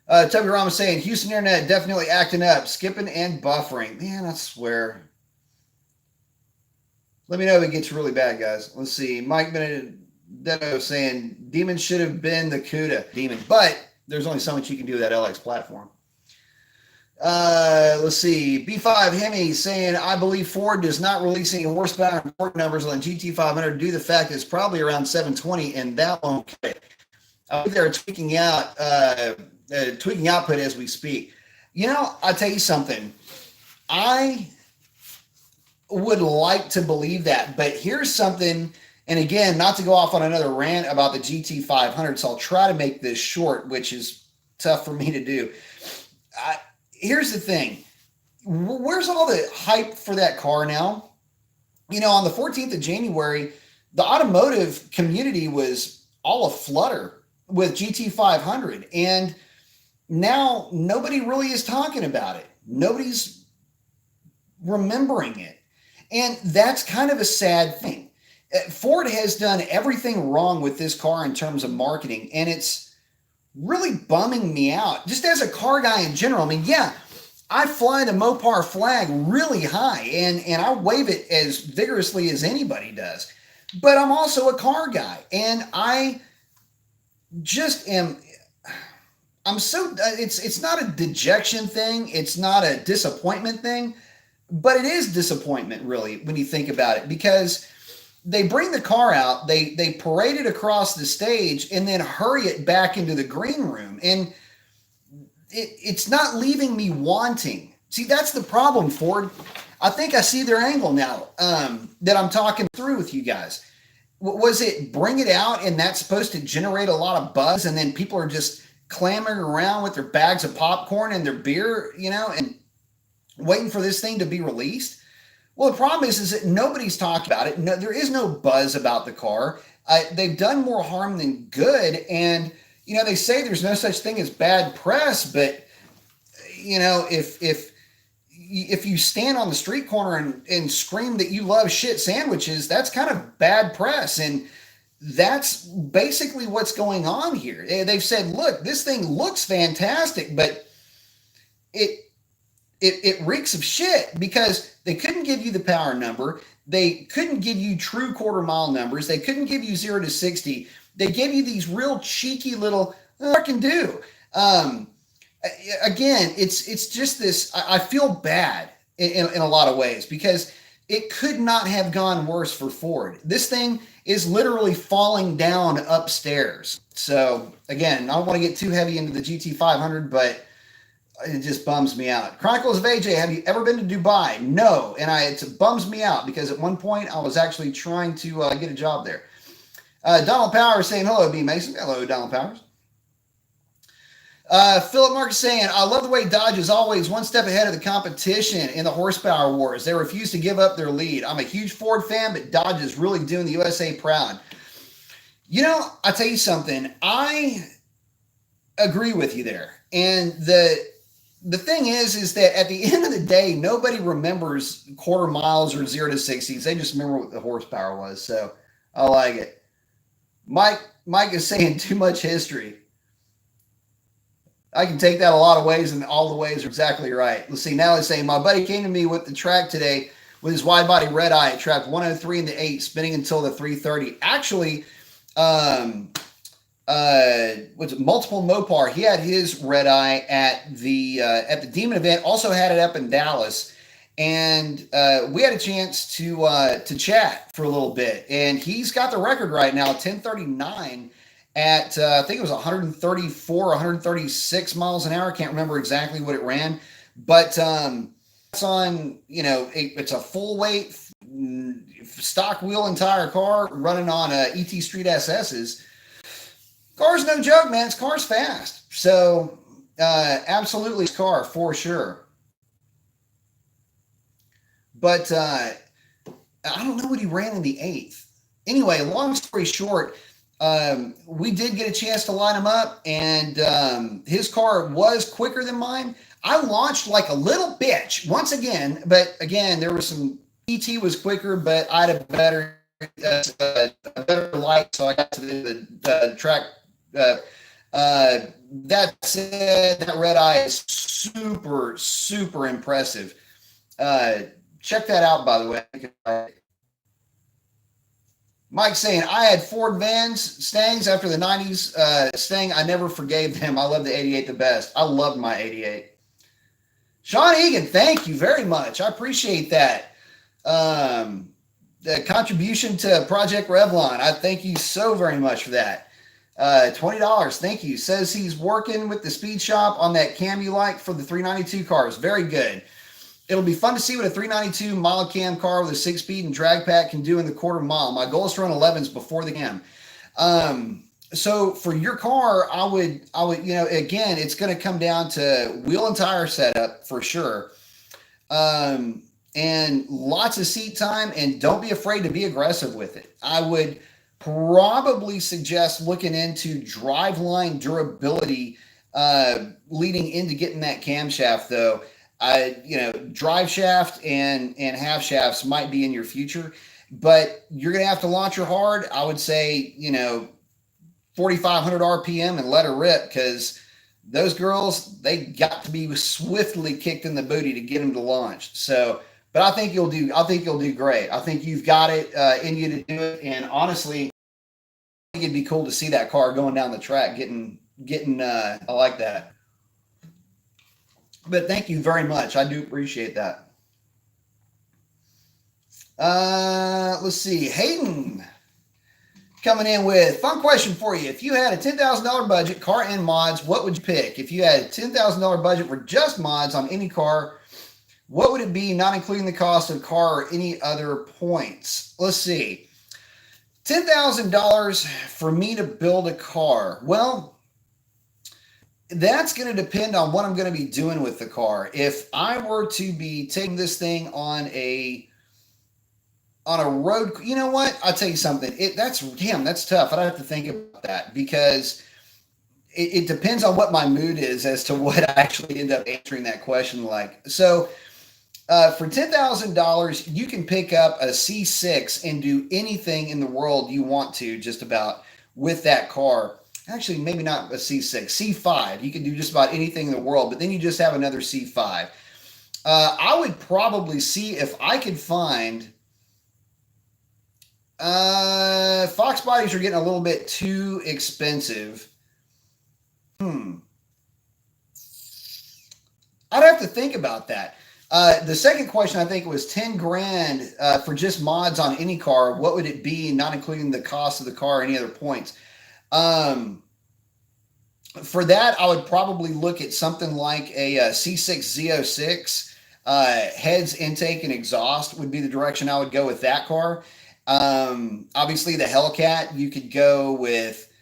[SPEAKER 1] Toby Rama saying Houston Internet definitely acting up, skipping and buffering. Man, I swear. Let me know if it gets really bad, guys. Let's see. Mike Benedetto saying Demon should have been the CUDA Demon, but there's only so much you can do with that LX platform. Let's see. B5 Hemi saying I believe Ford does not release any horsepower and torque numbers on GT500 due to the fact that it's probably around 720, and that won't cut it. I think they're tweaking output as we speak. You know, I'll tell you something. I would like to believe that, but here's something, and again, not to go off on another rant about the GT500, so I'll try to make this short, which is tough for me to do. Here's the thing. Where's all the hype for that car now? You know, on the 14th of January, the automotive community was all aflutter with GT500, and now nobody really is talking about it. Nobody's remembering it. And that's kind of a sad thing. Ford has done everything wrong with this car in terms of marketing, and it's really bumming me out. Just as a car guy in general, I mean, yeah, I fly the Mopar flag really high, and I wave it as vigorously as anybody does. But I'm also a car guy, and I just am... it's not a dejection thing. It's not a disappointment thing. But it is disappointment, really, when you think about it, because they bring the car out, they parade it across the stage, and then hurry it back into the green room. And it's not leaving me wanting. See, that's the problem, Ford. I think I see their angle now that I'm talking through with you guys. Was it bring it out, and that's supposed to generate a lot of buzz, and then people are just clamoring around with their bags of popcorn and their beer, you know, and waiting for this thing to be released? Well, the problem is that nobody's talked about it. No, there is no buzz about the car. They've done more harm than good. And, you know, they say there's no such thing as bad press, but, you know, if you stand on the street corner and scream that you love shit sandwiches, that's kind of bad press. And that's basically what's going on here. They've said, look, this thing looks fantastic, but it reeks of shit, because they couldn't give you the power number. They couldn't give you true quarter mile numbers. They couldn't give you 0 to 60. They gave you these real cheeky little, I can do. Again, it's just this, I feel bad in a lot of ways, because it could not have gone worse for Ford. This thing is literally falling down upstairs. So again, I don't want to get too heavy into the GT500, but it just bums me out. Chronicles of AJ, have you ever been to Dubai? No, and it bums me out, because at one point I was actually trying to get a job there. Donald Powers saying hello, B Mason. Hello, Donald Powers. Philip Mark is saying, I love the way Dodge is always one step ahead of the competition in the horsepower wars. They refuse to give up their lead. I'm a huge Ford fan, but Dodge is really doing the USA proud. You know, I'll tell you something. I agree with you there. And the thing is that at the end of the day, nobody remembers quarter miles or 0 to 60s. They just remember what the horsepower was. So I like it. Mike is saying too much history. I can take that a lot of ways, and all the ways are exactly right. Let's see. Now he's saying, my buddy came to me with the track today with his wide body red eye. It tracked 103 in the 8, spinning until the 330. Actually, was it multiple Mopar? He had his red eye at the Demon event. Also had it up in Dallas, and we had a chance to chat for a little bit. And he's got the record right now, 1039 at I think it was 134, 136 miles an hour. Can't remember exactly what it ran, but it's on, you know, it's a full weight stock wheel and tire car running on ET Street SS's. Car's no joke, man. This car's fast. So absolutely car for sure. But I don't know what he ran in the 8th. Anyway, long story short, we did get a chance to line him up, and his car was quicker than mine. I launched like a little bitch once again, but again, there was some PT was quicker, but I had a better light, so I got to the track. That said, that red eye is super, super impressive. Check that out, by the way. Mike saying, I had Ford Vans, Stangs after the 90s Stang. I never forgave them. I love the 88 the best. I loved my 88. Sean Egan, thank you very much. I appreciate that. The contribution to Project Revlon. I thank you so very much for that. $20. Thank you. Says he's working with the speed shop on that cam you like for the 392 cars. Very good. It'll be fun to see what a 392 mile cam car with a 6-speed and drag pack can do in the quarter mile. My goal is to run 11s before the cam. So for your car, I would, again, it's going to come down to wheel and tire setup for sure. And lots of seat time, and don't be afraid to be aggressive with it. I would probably suggest looking into driveline durability leading into getting that camshaft though. Drive shaft and half shafts might be in your future, but you're going to have to launch her hard. I would say, 4,500 RPM and let her rip, because those girls, they got to be swiftly kicked in the booty to get them to launch. So, but I think you'll do great. I think you've got it in you to do it. And honestly, I think it'd be cool to see that car going down the track, getting, I like that. But thank you very much. I do appreciate that. Let's see. Hayden coming in with fun question for you. If you had a $10,000 budget, car and mods, what would you pick? If you had a $10,000 budget for just mods on any car, what would it be, not including the cost of the car or any other points? Let's see. $10,000 for me to build a car. Well, that's going to depend on what I'm going to be doing with the car. If I were to be taking this thing on a road, you know what? I'll tell you something. That's tough. I'd have to think about that, because it depends on what my mood is as to what I actually end up answering that question like. So for $10,000, you can pick up a C6 and do anything in the world you want to just about with that car. Actually, maybe not a C6, C5. You can do just about anything in the world, but then you just have another C5. I would probably see if I could find... Fox bodies are getting a little bit too expensive. I'd have to think about that. The second question, I think, was 10 grand for just mods on any car. What would it be, not including the cost of the car or any other points? For that, I would probably look at something like a C6 Z06. Heads, intake, and exhaust would be the direction I would go with that car. Obviously, the Hellcat, you could go with,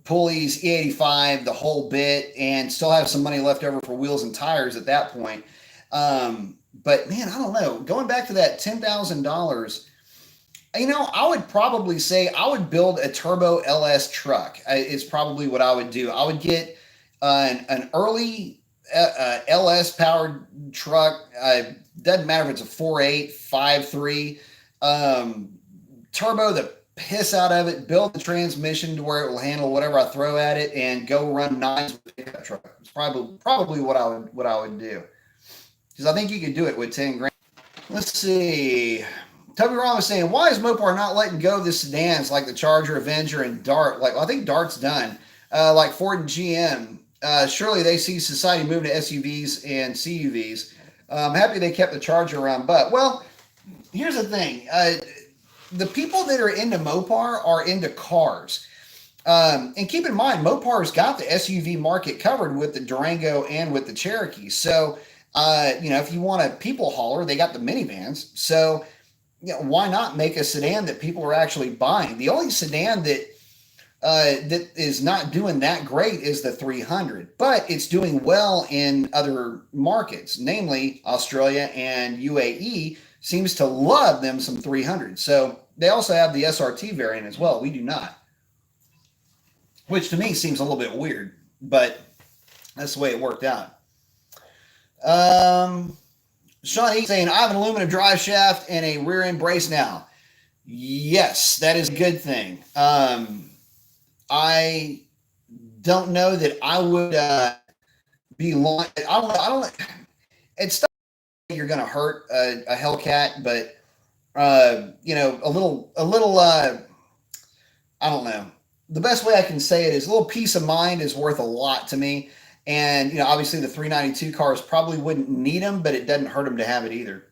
[SPEAKER 1] pulleys, E85, the whole bit, and still have some money left over for wheels and tires at that point. But man, I don't know. Going back to that $10,000, I would probably say I would build a turbo LS truck is probably what I would do. I would get an early LS powered truck. Doesn't matter if it's a 4.8, 5.3, turbo the piss out of it, build the transmission to where it will handle whatever I throw at it, and go run nines with a pickup truck. It's probably what I would do. Because I think you could do it with 10 grand. Let's see. Toby Ron was saying, why is Mopar not letting go of the sedans like the Charger, Avenger, and Dart? I think Dart's done. Like Ford and GM. Surely they see society moving to SUVs and CUVs. I'm happy they kept the Charger around. But, well, here's the thing. The people that are into Mopar are into cars. And keep in mind, Mopar's got the SUV market covered with the Durango and with the Cherokee. So, if you want a people hauler, they got the minivans. So, why not make a sedan that people are actually buying? The only sedan that is not doing that great is the 300, but it's doing well in other markets, namely Australia and UAE seems to love them some 300. So they also have the SRT variant as well. We do not, which to me seems a little bit weird, but that's the way it worked out. Um, Sean E saying, I have an aluminum drive shaft and a rear end brace now. Yes, that is a good thing. I don't know that I would be long. I don't. It's not that you're going to hurt a Hellcat, but a little. I don't know. The best way I can say it is a little peace of mind is worth a lot to me. And obviously the 392 cars probably wouldn't need them, but it doesn't hurt them to have it either.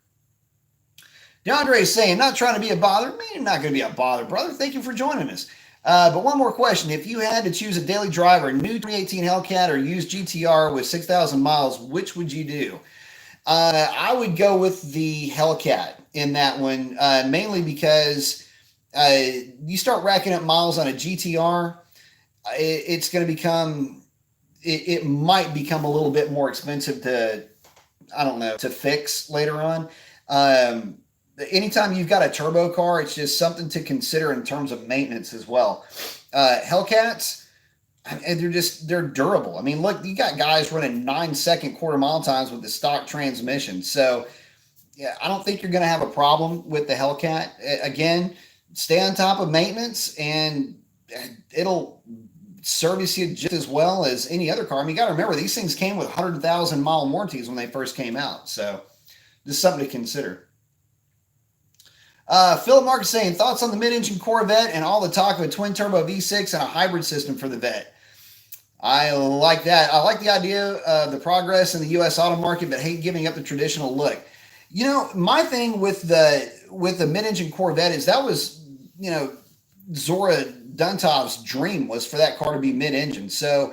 [SPEAKER 1] DeAndre is saying, not trying to be a bother. Man, you're not going to be a bother, brother. Thank you for joining us. But one more question. If you had to choose a daily driver, new 2018 Hellcat or used GTR with 6,000 miles, which would you do? I would go with the Hellcat in that one, mainly because you start racking up miles on a GTR, it's going to become, it might become a little bit more expensive to fix later on. Anytime you've got a turbo car, it's just something to consider in terms of maintenance as well. Hellcats, and they're durable. I mean, look, you got guys running 9-second quarter-mile times with the stock transmission. So, yeah, I don't think you're going to have a problem with the Hellcat. Again, stay on top of maintenance, and it'll service you just as well as any other car. I mean, you got to remember, these things came with 100,000-mile warranties when they first came out. So, just something to consider. Philip Mark is saying, thoughts on the mid-engine Corvette and all the talk of a twin-turbo V6 and a hybrid system for the Vet. I like that. I like the idea of the progress in the U.S. auto market, but hate giving up the traditional look. My thing with the mid-engine Corvette is that was, Zora Duntov's dream was for that car to be mid-engine. So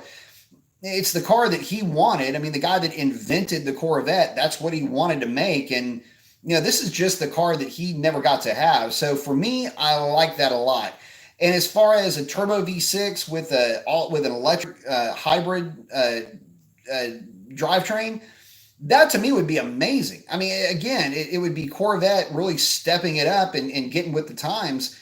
[SPEAKER 1] it's the car that he wanted. I mean, the guy that invented the Corvette, that's what he wanted to make. And this is just the car that he never got to have. So for me, I like that a lot. And as far as a turbo V6 with an electric hybrid drivetrain, that to me would be amazing. I mean, again, it would be Corvette really stepping it up and getting with the times.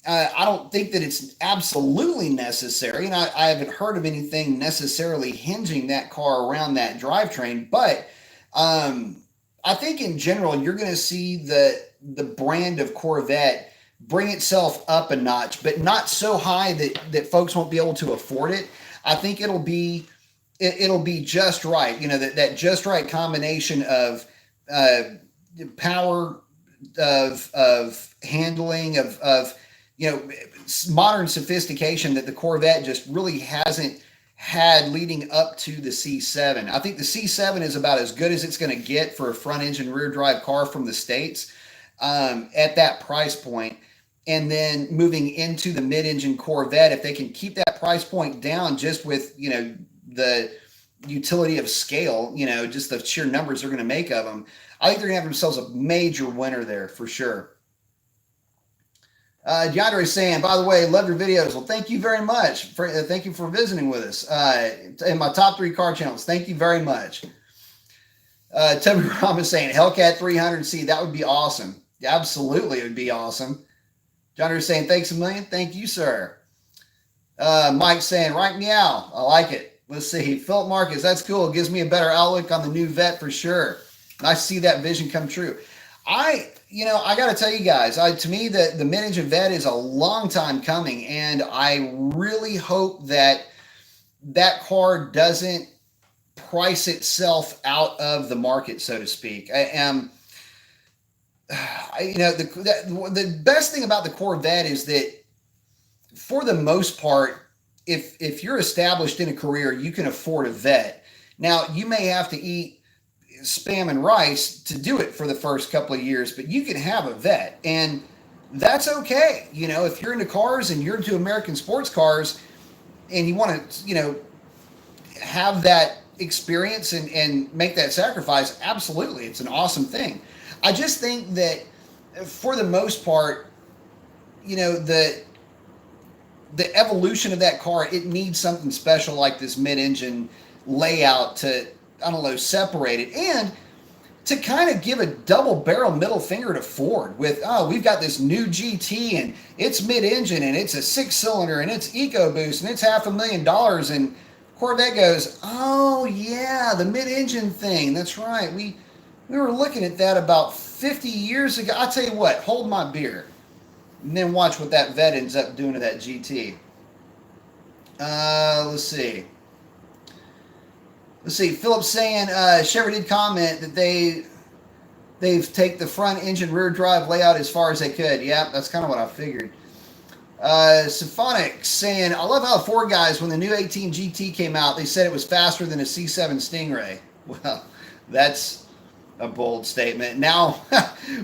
[SPEAKER 1] I don't think that it's absolutely necessary, and I haven't heard of anything necessarily hinging that car around that drivetrain, but I think in general, you're going to see the brand of Corvette bring itself up a notch, but not so high that folks won't be able to afford it. I think it'll be just right. That just right combination of power, of handling, of modern sophistication that the Corvette just really hasn't had leading up to the C7. I think the C7 is about as good as it's going to get for a front engine rear drive car from the States at that price point. And then moving into the mid-engine Corvette, if they can keep that price point down just with, the utility of scale, just the sheer numbers they're going to make of them, I think they're going to have themselves a major winner there for sure. DeAndre is saying, by the way, love your videos. Well, thank you very much. Thank you for visiting with us in my top 3 car channels. Thank you very much. Toby Ram is saying, Hellcat 300C, that would be awesome. Absolutely, it would be awesome. DeAndre is saying, thanks a million. Thank you, sir. Mike's saying, right meow. I like it. Let's see. Philip Marcus, that's cool. It gives me a better outlook on the new Vet for sure. Nice to see that vision come true. I got to tell you guys, to me, the mid-engine Vet is a long time coming, and I really hope that car doesn't price itself out of the market, so to speak. The best thing about the Corvette is that, for the most part, if you're established in a career, you can afford a Vet. Now, you may have to eat spam and rice to do it for the first couple of years, but you can have a Vet, and that's okay. If you're into cars and you're into American sports cars and you want to, have that experience and make that sacrifice, absolutely. It's an awesome thing. I just think that for the most part, the evolution of that car, it needs something special like this mid-engine layout to, I don't know, separate it. And to kind of give a double barrel middle finger to Ford with, oh, we've got this new GT and it's mid-engine and it's a 6-cylinder and it's EcoBoost and it's $500,000. And Corvette goes, oh yeah, the mid-engine thing. That's right. We were looking at that about 50 years ago. I'll tell you what, hold my beer. And then watch what that Vet ends up doing to that GT. Let's see. Philip's saying Chevy did comment that they've taken the front engine rear drive layout as far as they could. Yeah, that's kind of what I figured. Symphonic saying, I love how the Ford guys, when the new 18 GT came out, they said it was faster than a C7 Stingray. Well, that's a bold statement. Now,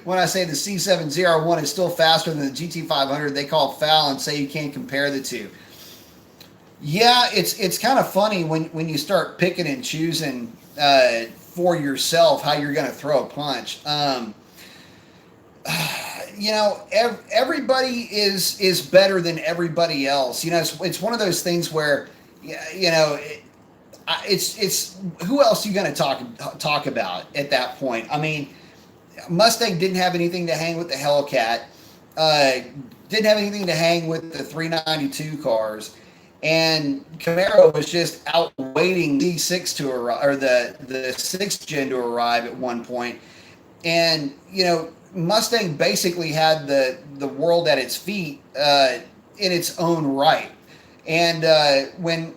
[SPEAKER 1] when I say the C7 ZR1 is still faster than the GT500, they call foul and say you can't compare the two. Yeah, it's kind of funny when you start picking and choosing for yourself how you're going to throw a punch. Everybody is better than everybody else. It's one of those things where, it's who else are you going to talk about at that point? I mean, Mustang didn't have anything to hang with the Hellcat, didn't have anything to hang with the 392 cars. And Camaro was just out waiting D6 to arrive, or the 6th gen to arrive at one point. And, Mustang basically had the world at its feet in its own right. And when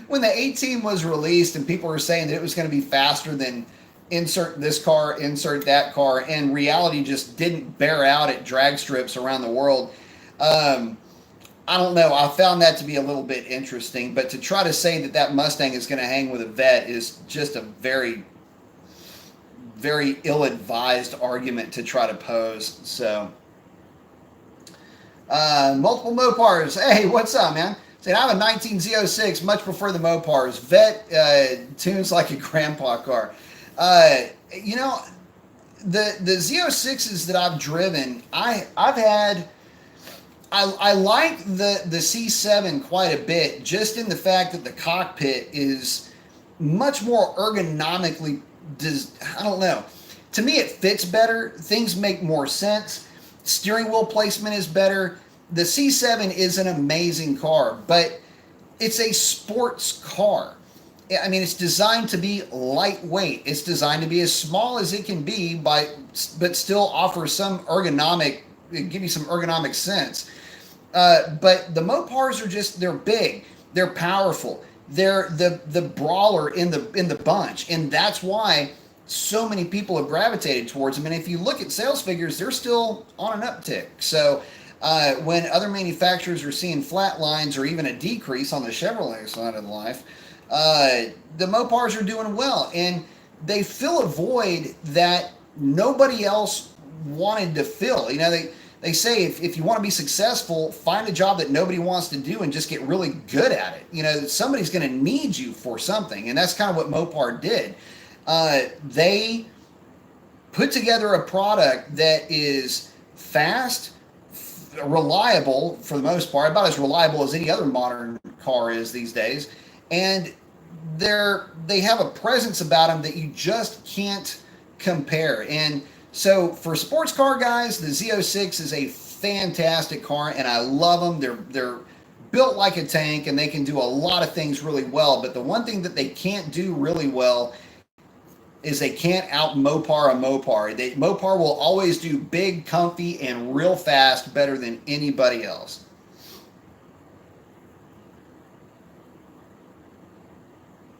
[SPEAKER 1] when the 18 was released and people were saying that it was going to be faster than insert this car, insert that car, and reality just didn't bear out at drag strips around the world, I don't know. I found that to be a little bit interesting, but to try to say that Mustang is going to hang with a Vet is just a very, very ill-advised argument to try to pose. So, multiple Mopars. Hey, what's up, man? Saying I have a 19 Z06. Much prefer the Mopars. Vet tunes like a grandpa car. The Z06s that I've driven, I've had. I like the C7 quite a bit, just in the fact that the cockpit is much more ergonomically, I don't know. To me, it fits better. Things make more sense. Steering wheel placement is better. The C7 is an amazing car, but it's a sports car. I mean, it's designed to be lightweight. It's designed to be as small as it can be, but still offer some give you some ergonomic sense. But the Mopars are they're big, they're powerful, they're the brawler in the bunch, and that's why so many people have gravitated towards them. And if you look at sales figures, they're still on an uptick. So when other manufacturers are seeing flat lines or even a decrease on the Chevrolet side of life, the Mopars are doing well, and they fill a void that nobody else wanted to fill. They say if you want to be successful, find a job that nobody wants to do and just get really good at it. Somebody's going to need you for something, and that's kind of what Mopar did. They put together a product that is fast, reliable for the most part, about as reliable as any other modern car is these days, and they have a presence about them that you just can't compare. And so for sports car guys, the Z06 is a fantastic car, and I love them. They're built like a tank, and they can do a lot of things really well. But the one thing that they can't do really well is they can't out Mopar a Mopar. Mopar will always do big, comfy, and real fast better than anybody else.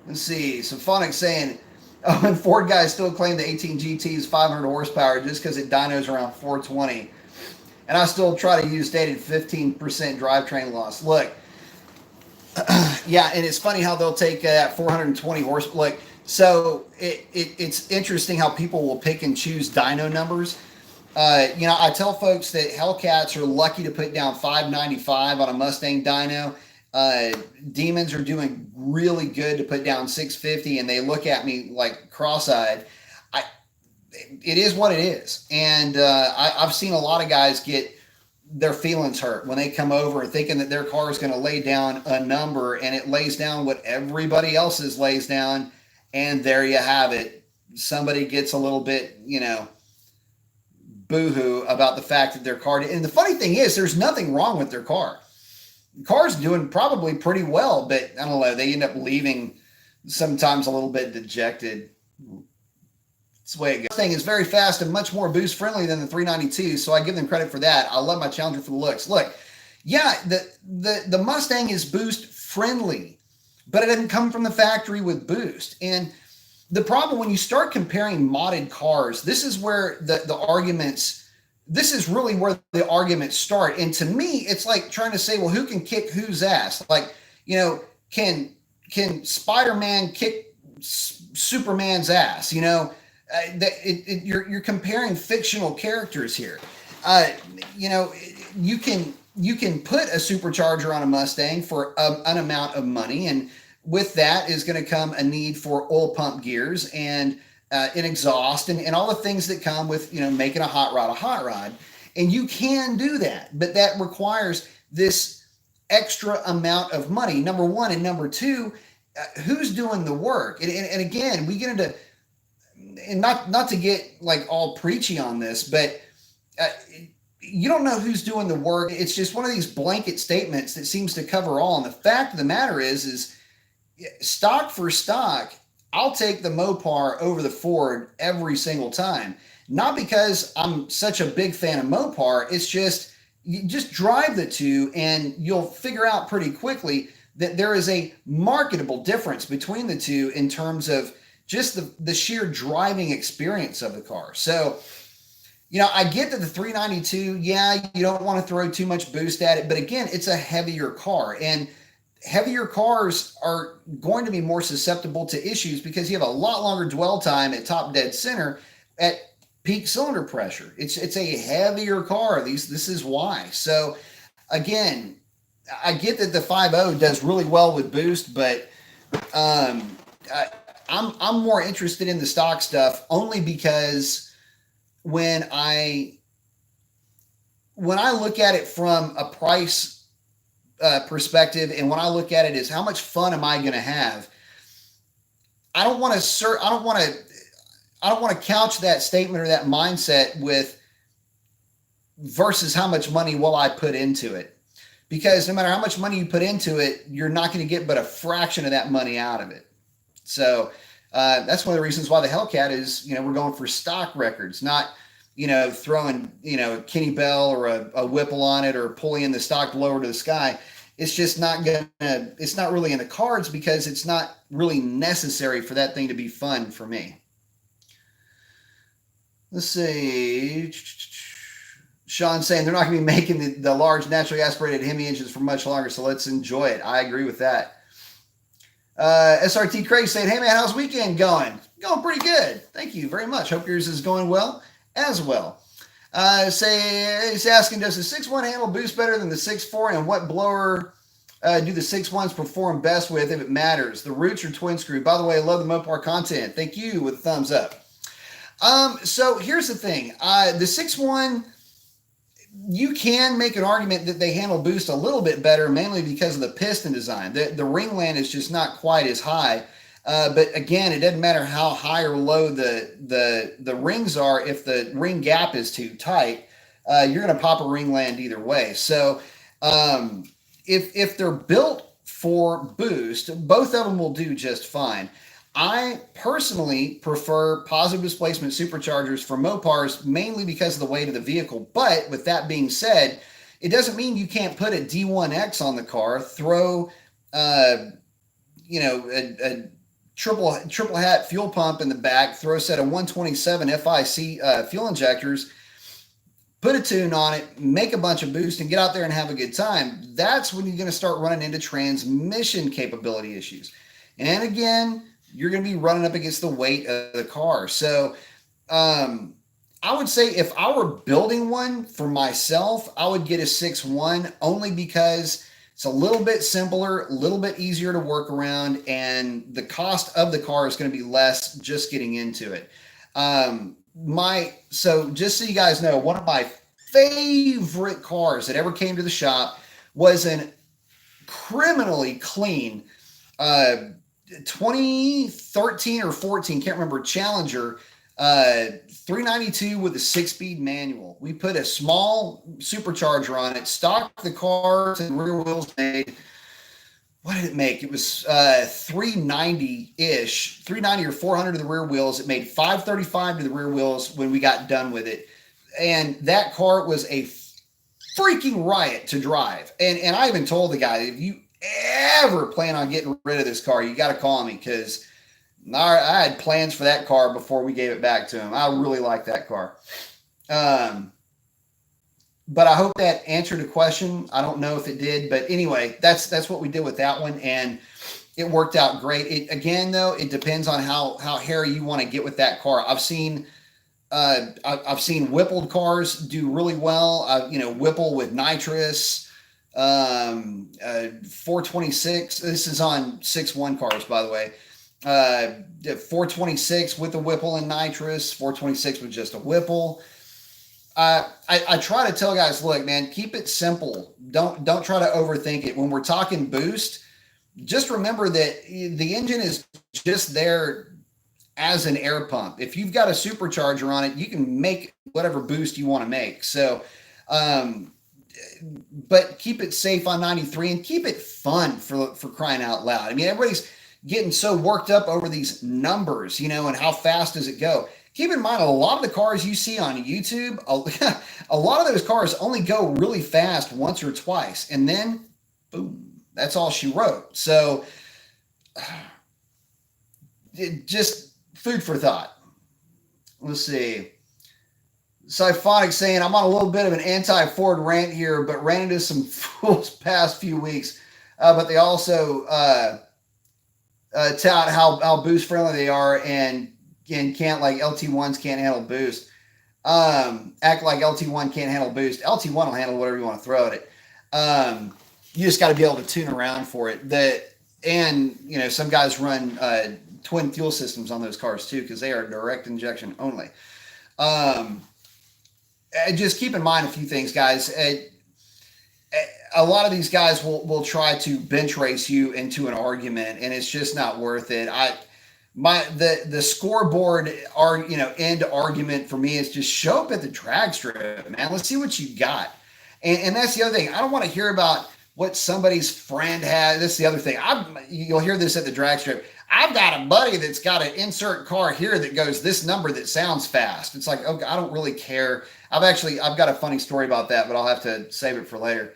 [SPEAKER 1] Let's see. Symphonic saying, oh, and Ford guys still claim the 18 GT is 500 horsepower just because it dynos around 420. And I still try to use stated 15% drivetrain loss. Look, yeah, and it's funny how they'll take that 420 horse. Look, so it's interesting how people will pick and choose dyno numbers. I tell folks that Hellcats are lucky to put down 595 on a Mustang dyno. Demons are doing really good to put down 650, and they look at me like cross-eyed. it is what it is. And I've seen a lot of guys get their feelings hurt when they come over thinking that their car is going to lay down a number, and it lays down what everybody else's lays down. And there you have it. Somebody gets a little bit, boohoo about the fact that their car. And the funny thing is, there's nothing wrong with their car. The car's doing probably pretty well, but I don't know. They end up leaving sometimes a little bit dejected. That's the way it goes. This thing is very fast and much more boost friendly than the 392, so I give them credit for that. I love my Challenger for the looks. Look, yeah, the Mustang is boost friendly, but it doesn't come from the factory with boost. And the problem when you start comparing modded cars, this is where the arguments, this is really where the arguments start. And to me, it's like trying to say, well, who can kick whose ass? Like, can Spider-Man kick Superman's ass? You're comparing fictional characters here. You can put a supercharger on a Mustang for an amount of money, and with that is going to come a need for oil pump gears and an exhaust and all the things that come with making a hot rod. And you can do that, but that requires this extra amount of money, number one. And number two, who's doing the work? And again, we get into, and not to get like all preachy on this, but you don't know who's doing the work. It's just one of these blanket statements that seems to cover all. And the fact of the matter is stock for stock, I'll take the Mopar over the Ford every single time. Not because I'm such a big fan of Mopar. It's just, you just drive the two and you'll figure out pretty quickly that there is a marketable difference between the two in terms of just the sheer driving experience of the car. So, I get that the 392, you don't want to throw too much boost at it, but again, it's a heavier car, and heavier cars are going to be more susceptible to issues because you have a lot longer dwell time at top dead center at peak cylinder pressure. It's a heavier car. This is why. So again, I get that the 5.0 does really well with boost, but I'm more interested in the stock stuff only because when I look at it from a price perspective, and when I look at it as how much fun am I going to have, I don't want to couch that statement or that mindset with versus how much money will I put into it, because no matter how much money you put into it, you're not going to get but a fraction of that money out of it. So that's one of the reasons why the Hellcat is, we're going for stock records, not throwing, a Kenny Bell or a Whipple on it or pulling the stock lower to the sky. It's just it's not really in the cards because it's not really necessary for that thing to be fun for me. Let's see. Sean's saying they're not going to be making the large naturally aspirated Hemi engines for much longer, so let's enjoy it. I agree with that. SRT Craig saying, hey man, how's weekend going? Going pretty good. Thank you very much. Hope yours is going well as well. He's asking, does the 6.1 handle boost better than the 6.4, and what blower do the 6.1s perform best with if it matters? The Roots or Twin Screw? By the way, I love the Mopar content. Thank you with a thumbs up. So here's the thing. The 6.1, you can make an argument that they handle boost a little bit better, mainly because of the piston design. The ringland is just not quite as high. But again, it doesn't matter how high or low the rings are. If the ring gap is too tight, you're going to pop a ringland either way. So if they're built for boost, both of them will do just fine. I personally prefer positive displacement superchargers for Mopars, mainly because of the weight of the vehicle. But with that being said, it doesn't mean you can't put a D1X on the car, throw a triple hat fuel pump in the back, throw a set of 127 FIC fuel injectors, put a tune on it, make a bunch of boost, and get out there and have a good time. That's when you're going to start running into transmission capability issues. And again, you're going to be running up against the weight of the car. So I would say if I were building one for myself, I would get a 6.1 only because it's a little bit simpler, a little bit easier to work around, and the cost of the car is going to be less just getting into it. So just so you guys know, one of my favorite cars that ever came to the shop was an criminally clean uh 2013 or 14, can't remember, Challenger, 392 with a 6-speed manual. We put a small supercharger on it, stocked the cars and rear wheels made, what did it make? It was 390-ish, 390 or 400 to the rear wheels. It made 535 to the rear wheels when we got done with it. And that car was a freaking riot to drive. And I even told the guy, if you ever plan on getting rid of this car, you got to call me, because I had plans for that car before we gave it back to him. I really like that car. But I hope that answered the question. I don't know if it did, but anyway, that's what we did with that one, and it worked out great. Again, though, it depends on how hairy you want to get with that car. I've seen Whippled cars do really well. Whipple with nitrous, 426. This is on 6.1 cars, by the way. 426 with a Whipple and nitrous, 426 with just a Whipple. I try to tell guys, look, man, keep it simple. Don't try to overthink it. When we're talking boost, just remember that the engine is just there as an air pump. If you've got a supercharger on it, you can make whatever boost you want to make. So, but keep it safe on 93 and keep it fun, for crying out loud. I mean, everybody's getting so worked up over these numbers, and how fast does it go? Keep in mind, a lot of the cars you see on YouTube, a lot of those cars only go really fast once or twice, and then boom, that's all she wrote. So just food for thought. Let's see. Siphonic saying, I'm on a little bit of an anti-Ford rant here, but ran into some fools past few weeks. But they also tout how boost friendly they are, and can't, like, LT1s can't handle boost. Act like LT1 can't handle boost. LT1 will handle whatever you want to throw at it. You just got to be able to tune around for it. Some guys run twin fuel systems on those cars too, because they are direct injection only. Just keep in mind a few things, guys. A lot of these guys will try to bench race you into an argument, and it's just not worth it. The scoreboard end argument for me is just show up at the drag strip, man. Let's see what you got. And that's the other thing. I don't want to hear about what somebody's friend has. That's the other thing. You'll hear this at the drag strip. I've got a buddy that's got an insert car here that goes this number that sounds fast. It's like, okay, I don't really care. I've got a funny story about that, but I'll have to save it for later.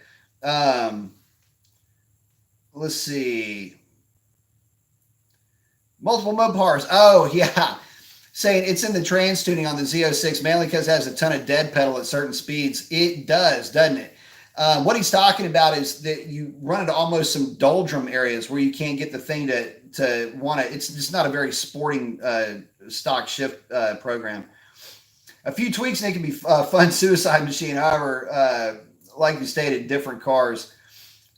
[SPEAKER 1] Let's see. Multiple Mopars. Oh, yeah. Saying it's in the trans tuning on the Z06, mainly because it has a ton of dead pedal at certain speeds. It does, doesn't it? What he's talking about is that you run into almost some doldrum areas where you can't get the thing to want to. It's just not a very sporting stock shift program. A few tweaks and it can be a fun suicide machine. However, like you stated, different cars.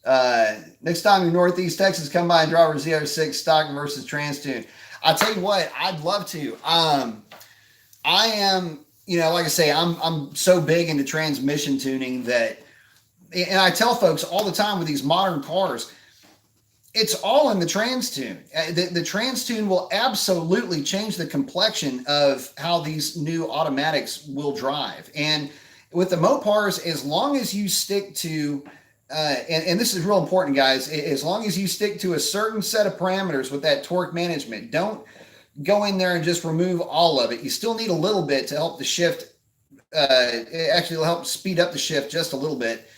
[SPEAKER 1] Next time you're Northeast Texas, come by and drive our Z06 stock versus trans tune. I'll tell you what, I'd love to. I am, like I say, I'm so big into transmission tuning that, and I tell folks all the time with these modern cars, it's all in the trans tune. The trans tune will absolutely change the complexion of how these new automatics will drive. And with the Mopars, as long as you stick to, and this is real important, guys, as long as you stick to a certain set of parameters with that torque management, don't go in there and just remove all of it. You still need a little bit to help the shift. It actually will help speed up the shift just a little bit.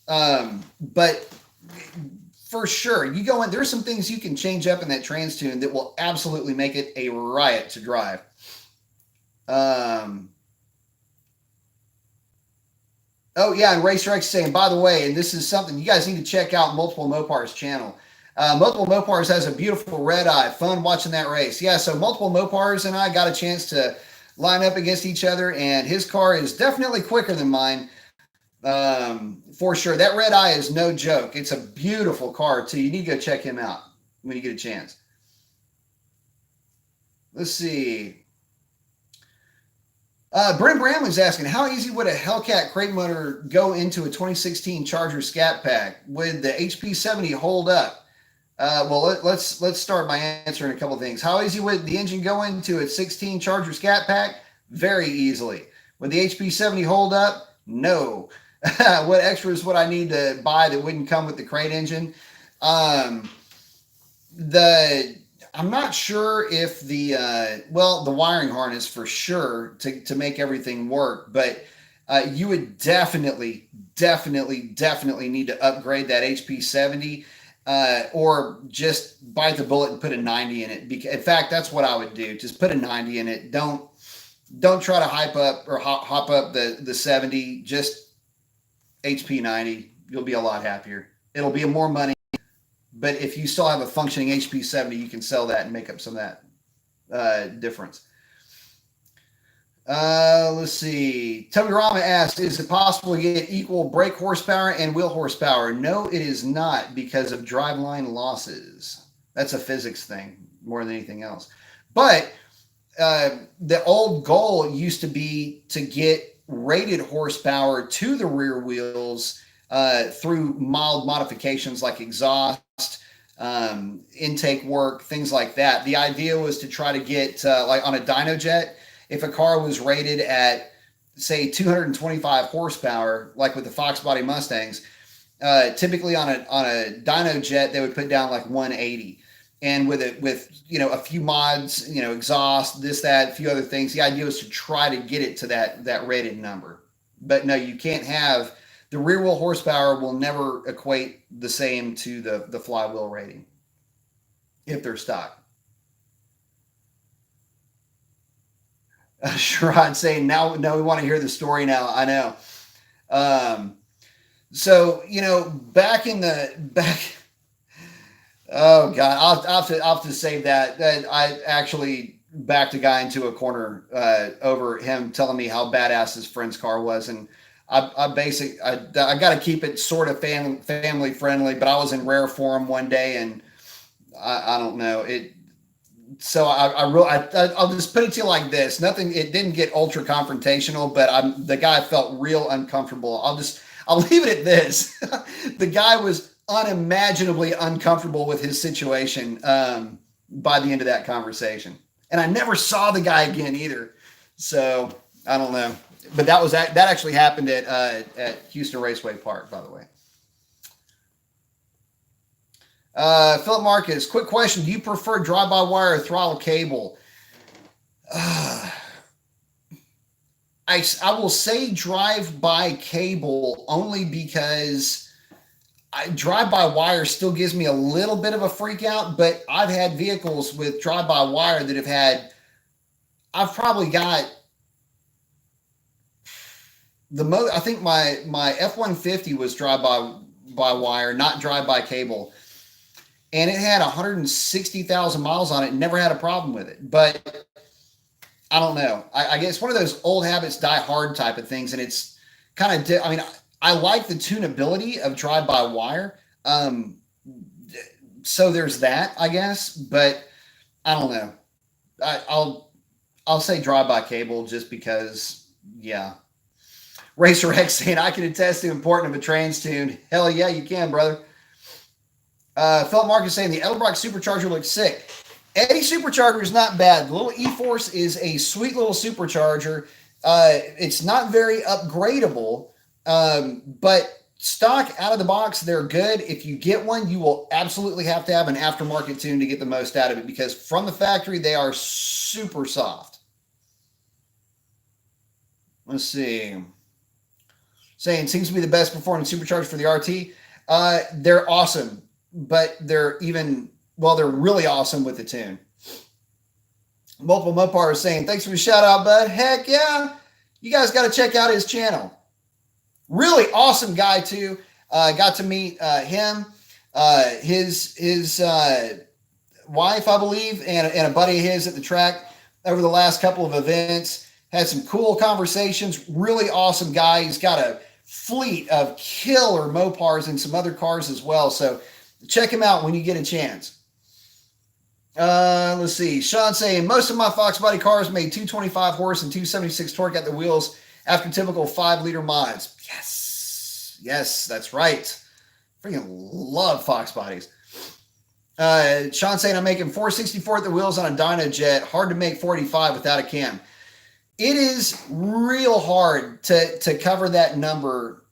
[SPEAKER 1] But for sure, you go in, there's some things you can change up in that trans tune that will absolutely make it a riot to drive. Oh, yeah, and Racer X saying, by the way, and this is something you guys need to check out Multiple Mopar's channel. Multiple Mopars has a beautiful red eye. Fun watching that race. Yeah, so Multiple Mopars and I got a chance to line up against each other, and his car is definitely quicker than mine. For sure. That red eye is no joke. It's a beautiful car, too. You need to go check him out when you get a chance. Let's see. Brent Bramley's asking, how easy would a Hellcat crate motor go into a 2016 Charger Scat Pack? Would the HP70 hold up? Well, let's start by answering a couple of things. How easy would the engine go into a 16 Charger Scat Pack? Very easily. Would the HP70 hold up? No. What extras would I need to buy that wouldn't come with the crate engine? I'm not sure if the wiring harness for sure to make everything work, but you would definitely need to upgrade that HP70, or just bite the bullet and put a 90 in it. In fact, that's what I would do. Just put a 90 in it. Don't try to hype up or hop up the 70. Just HP 90. You'll be a lot happier. It'll be more money. But if you still have a functioning HP 70, you can sell that and make up some of that difference. Let's see. Toby Rama asked, is it possible to get equal brake horsepower and wheel horsepower? No, it is not, because of driveline losses. That's a physics thing more than anything else. But the old goal used to be to get rated horsepower to the rear wheels through mild modifications like exhaust, intake work, things like that. The idea was to try to get, like on a dyno jet, if a car was rated at, say, 225 horsepower, like with the Fox body Mustangs, typically on a dyno jet, they would put down like 180. And with a few mods, exhaust, this, that, a few other things, the idea was to try to get it to that rated number. But no, you can't have, the rear wheel horsepower will never equate the same to the flywheel rating if they're stock. Sherrod saying, now we want to hear the story now. I know. So, back, oh God, I'll have to save that. I actually backed a guy into a corner over him telling me how badass his friend's car was. And I got to keep it sort of family friendly, but I was in rare form one day and I don't know it. So I'll just put it to you like this. It didn't get ultra confrontational, but the guy felt real uncomfortable. I'll leave it at this. The guy was unimaginably uncomfortable with his situation by the end of that conversation. And I never saw the guy again either. So I don't know. But that actually happened at Houston Raceway Park, by the way. Philip Marcus, quick question. Do you prefer drive-by-wire or throttle cable? I will say drive-by cable only because drive-by-wire still gives me a little bit of a freak out, but I've had vehicles with drive-by-wire that have had, I've probably got the most, I think my F-150 was drive-by-wire, not drive-by cable. And it had 160,000 miles on it and never had a problem with it. But I don't know. I guess one of those old habits die hard type of things. And it's kind of, I like the tunability of drive-by-wire. So there's that, I guess. But I don't know. I'll say drive-by cable just because, yeah. Racer X saying, I can attest to the importance of a trans tune. Hell yeah, you can, brother. Philip Marcus saying the Edelbrock supercharger looks sick. Eddie supercharger is not bad. The little E-Force is a sweet little supercharger. It's not very upgradable, but stock out of the box, they're good. If you get one, you will absolutely have to have an aftermarket tune to get the most out of it, because from the factory, they are super soft. Let's see. Saying seems to be the best performing supercharger for the RT. They're awesome. But they're really awesome with the tune. Multiple Mopar is saying, thanks for the shout out, bud. Heck yeah. You guys got to check out his channel. Really awesome guy too. Got to meet him, his wife, I believe, and a buddy of his at the track over the last couple of events. Had some cool conversations. Really awesome guy. He's got a fleet of killer Mopars and some other cars as well. So check him out when you get a chance. Let's see. Sean saying most of my Fox body cars made 225 horse and 276 torque at the wheels after typical 5-liter mods. Yes, that's right. Freaking love Fox bodies. Sean saying I'm making 464 at the wheels on a dyno jet. Hard to make 45 without a cam. It is real hard to cover that number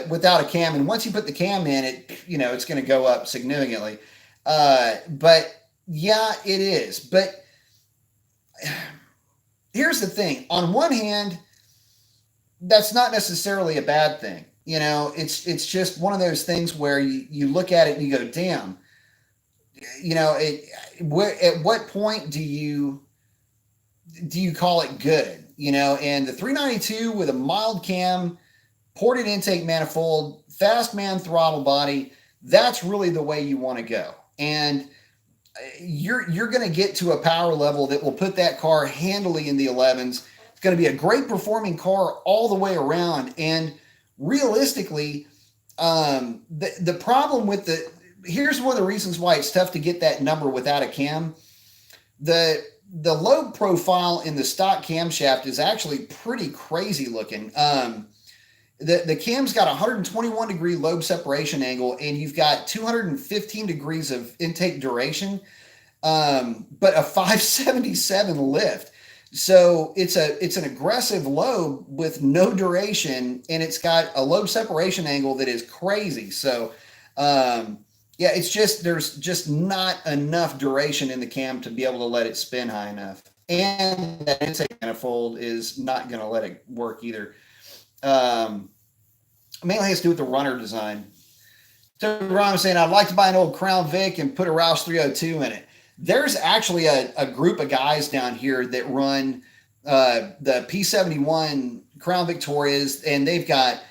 [SPEAKER 1] without a cam, and once you put the cam in, it's going to go up significantly. But yeah, it is. But here's the thing: on one hand, that's not necessarily a bad thing. It's just one of those things where you look at it and you go, damn. At what point do you call it good? And the 392 with a mild cam, ported intake manifold, fast man throttle body, that's really the way you want to go. And you're going to get to a power level that will put that car handily in the 11s. It's going to be a great performing car all the way around. And realistically, the problem with here's one of the reasons why it's tough to get that number without a cam. The lobe profile in the stock camshaft is actually pretty crazy looking. The cam's got 121 degree lobe separation angle, and you've got 215 degrees of intake duration, but a 577 lift. So it's an aggressive lobe with no duration, and it's got a lobe separation angle that is crazy. So, yeah, it's just there's just not enough duration in the cam to be able to let it spin high enough, and that intake manifold is not going to let it work either. Mainly has to do with the runner design. So Ron was saying, I'd like to buy an old Crown Vic and put a Roush 302 in it. There's actually a group of guys down here that run the P71 Crown Victorias, and they've got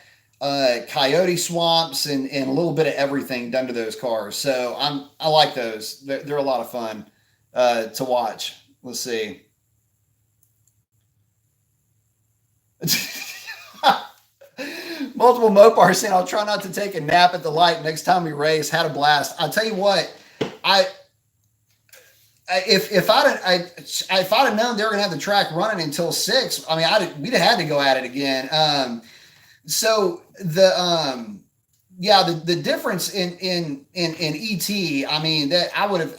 [SPEAKER 1] coyote swamps and a little bit of everything done to those cars. So I like those. They're a lot of fun to watch. Let's see. Multiple Mopar saying, I'll try not to take a nap at the light next time we race. Had a blast. I'll tell you what, if I'd have known they were gonna have the track running until 6, I mean, we'd have had to go at it again. So the difference in ET, I mean, that I would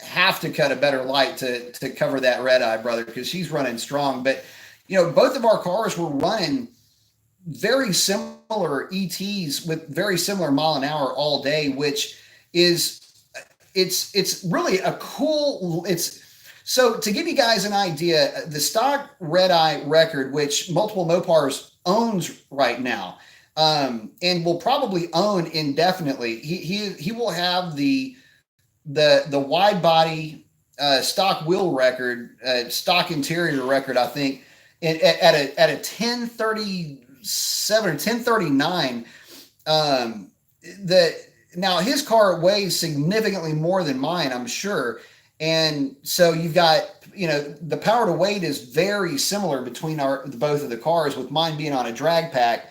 [SPEAKER 1] have to cut a better light to cover that red eye, brother, because she's running strong. But both of our cars were running very similar ETs with very similar mile an hour all day, which is it's really a cool. So to give you guys an idea, the stock red eye record, which Multiple Mopars owns right now, and will probably own indefinitely. He will have the wide body stock wheel record, stock interior record, I think, at a 1037 or 1039. Now his car weighs significantly more than mine, I'm sure. And so you've got, the power to weight is very similar between both of the cars, with mine being on a drag pack,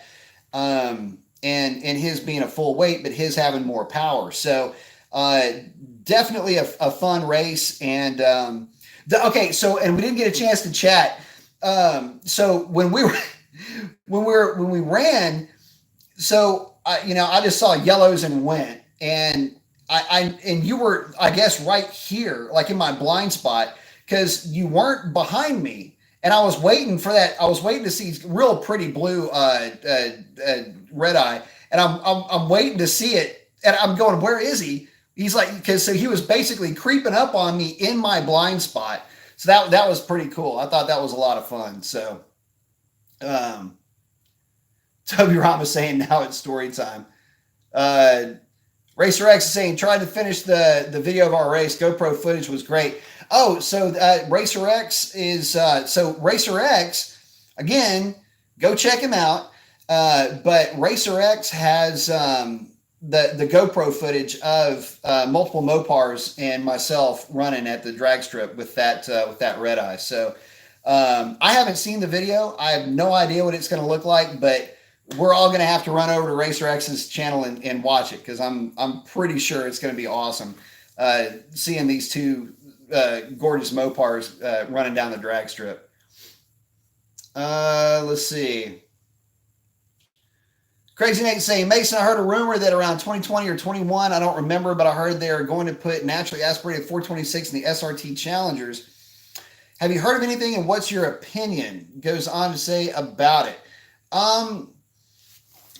[SPEAKER 1] and his being a full weight, but his having more power. So definitely a fun race. And and we didn't get a chance to chat. So when we ran, so I just saw yellows and went, and and you were, I guess, right here, like in my blind spot, because you weren't behind me, and I was waiting for that. I was waiting to see real pretty blue red eye, and I'm waiting to see it, and I'm going, where is he? He's like, so he was basically creeping up on me in my blind spot. So that was pretty cool. I thought that was a lot of fun. So, Toby Rama saying now it's story time. Racer X is saying, trying to finish the video of our race. GoPro footage was great. Oh, so Racer X is Racer X, again, go check him out. But Racer X has the GoPro footage of Multiple Mopars and myself running at the drag strip with that red eye. So I haven't seen the video. I have no idea what it's going to look like, but we're all going to have to run over to Racer X's channel and watch it, because I'm pretty sure it's going to be awesome seeing these two gorgeous Mopars running down the drag strip. Let's see. Crazy Nate saying, Mason, I heard a rumor that around 2020 or 21, I don't remember, but I heard they're going to put naturally aspirated 426 in the SRT Challengers. Have you heard of anything, and what's your opinion? Goes on to say about it.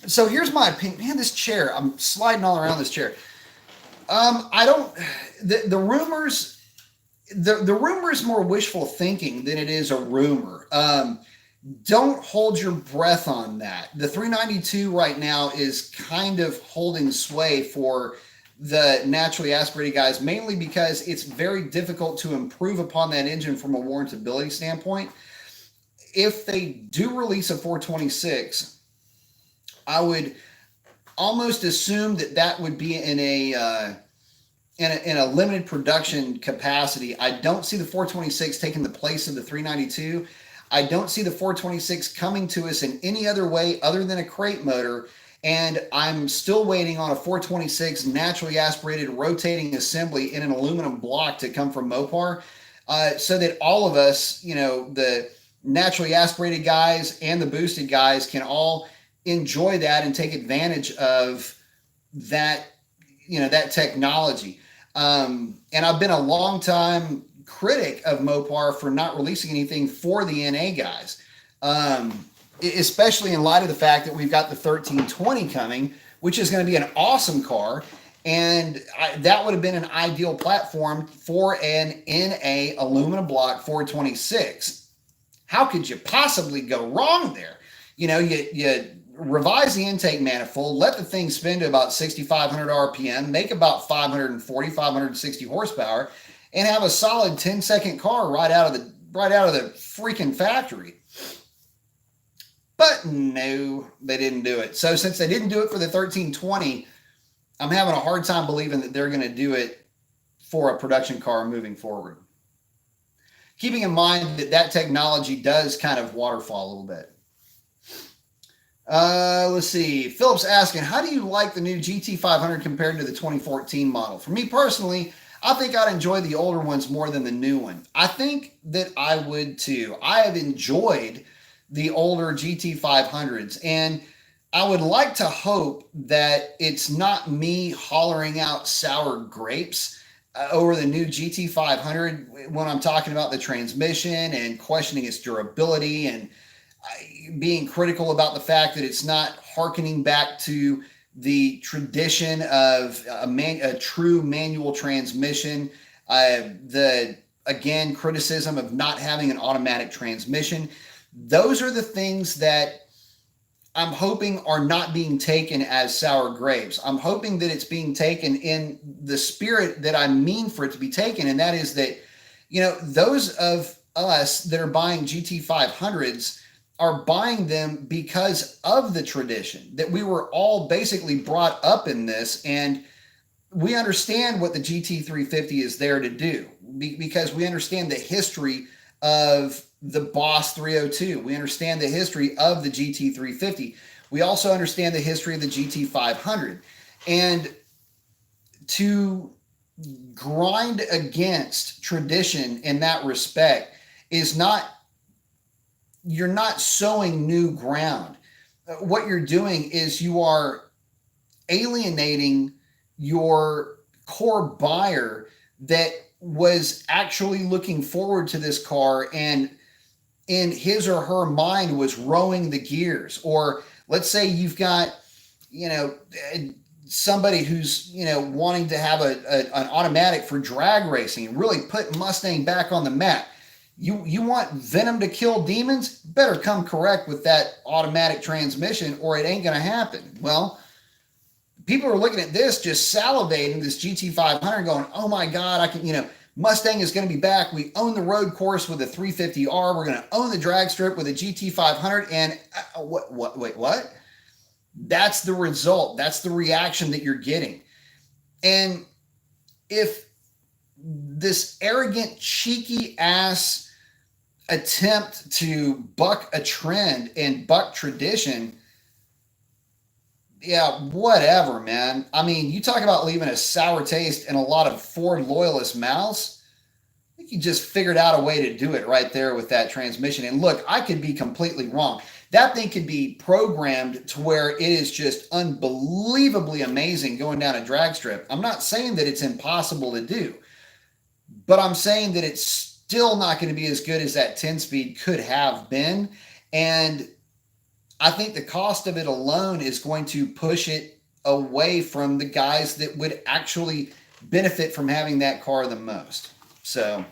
[SPEAKER 1] So here's my opinion. Man, this chair, I'm sliding all around this chair. I don't, the rumors, the rumor is more wishful thinking than it is a rumor. Don't hold your breath on that. The 392 right now is kind of holding sway for the naturally aspirated guys, mainly because it's very difficult to improve upon that engine from a warrantability standpoint. If they do release a 426, I would almost assume that that would be in a limited production capacity. I don't see the 426 taking the place of the 392. I don't see the 426 coming to us in any other way other than a crate motor. And I'm still waiting on a 426 naturally aspirated rotating assembly in an aluminum block to come from Mopar, so that all of us, the naturally aspirated guys and the boosted guys, can all enjoy that and take advantage of that, that technology. And I've been a long time critic of Mopar for not releasing anything for the NA guys, especially in light of the fact that we've got the 1320 coming, which is going to be an awesome car. And that would have been an ideal platform for an NA aluminum block 426. How could you possibly go wrong there? You revise the intake manifold, let the thing spin to about 6,500 RPM, make about 540, 560 horsepower, and have a solid 10-second car right out of the freaking factory. But no, they didn't do it. So since they didn't do it for the 1320, I'm having a hard time believing that they're going to do it for a production car moving forward. Keeping in mind that technology does kind of waterfall a little bit. Let's see. Philip's asking, how do you like the new GT500 compared to the 2014 model? For me personally, I think I'd enjoy the older ones more than the new one. I think that I would too. I have enjoyed the older GT500s, and I would like to hope that it's not me hollering out sour grapes over the new GT500 when I'm talking about the transmission and questioning its durability and being critical about the fact that it's not hearkening back to the tradition of a true manual transmission. Again, criticism of not having an automatic transmission. Those are the things that I'm hoping are not being taken as sour grapes. I'm hoping that it's being taken in the spirit that I mean for it to be taken. And that is that, those of us that are buying GT500s are buying them because of the tradition, that we were all basically brought up in this, and we understand what the GT350 is there to do because we understand the history of the Boss 302. We understand the history of the GT350. We also understand the history of the GT500. And to grind against tradition in that respect is not, you're not sowing new ground. What you're doing is you are alienating your core buyer that was actually looking forward to this car and in his or her mind was rowing the gears. Or let's say you've got, somebody who's, wanting to have an automatic for drag racing and really put Mustang back on the map. You want Venom to kill demons? Better come correct with that automatic transmission or it ain't going to happen. Well, people are looking at this, just salivating, this GT500 going, oh my God, I can, Mustang is going to be back. We own the road course with a 350R. We're going to own the drag strip with a GT500. And what? That's the result. That's the reaction that you're getting. And if this arrogant, cheeky ass attempt to buck a trend and buck tradition, yeah, whatever, man. I mean, you talk about leaving a sour taste in a lot of Ford loyalist mouths. you just figured out a way to do it right there with that transmission. And look, I could be completely wrong. That thing could be programmed to where it is just unbelievably amazing going down a drag strip. I'm not saying that it's impossible to do, but I'm saying that it's still not going to be as good as that 10-speed could have been. And I think the cost of it alone is going to push it away from the guys that would actually benefit from having that car the most. So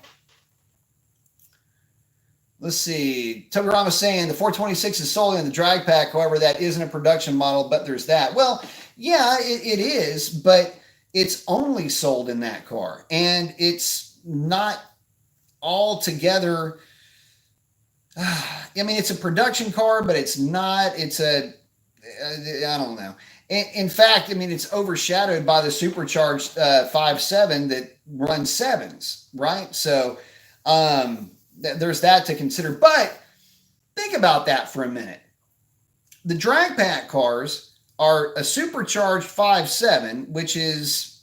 [SPEAKER 1] let's see. Togurama saying the 426 is solely in the drag pack. However, that isn't a production model, but there's that. Well, yeah, it is, but it's only sold in that car. And it's not altogether, I mean, it's a production car, but it's not, I don't know. In fact, I mean, it's overshadowed by the supercharged 5.7 that runs sevens, right? So there's that to consider. But think about that for a minute. The drag pack cars are a supercharged 5.7, which is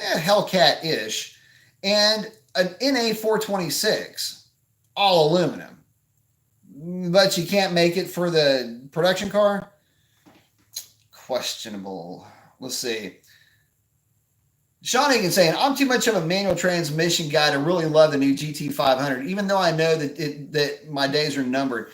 [SPEAKER 1] Hellcat-ish, and an NA 426, all aluminum. But you can't make it for the production car? Questionable. Let's see. Sean Higgins saying, I'm too much of a manual transmission guy to really love the new GT500, even though I know that my days are numbered.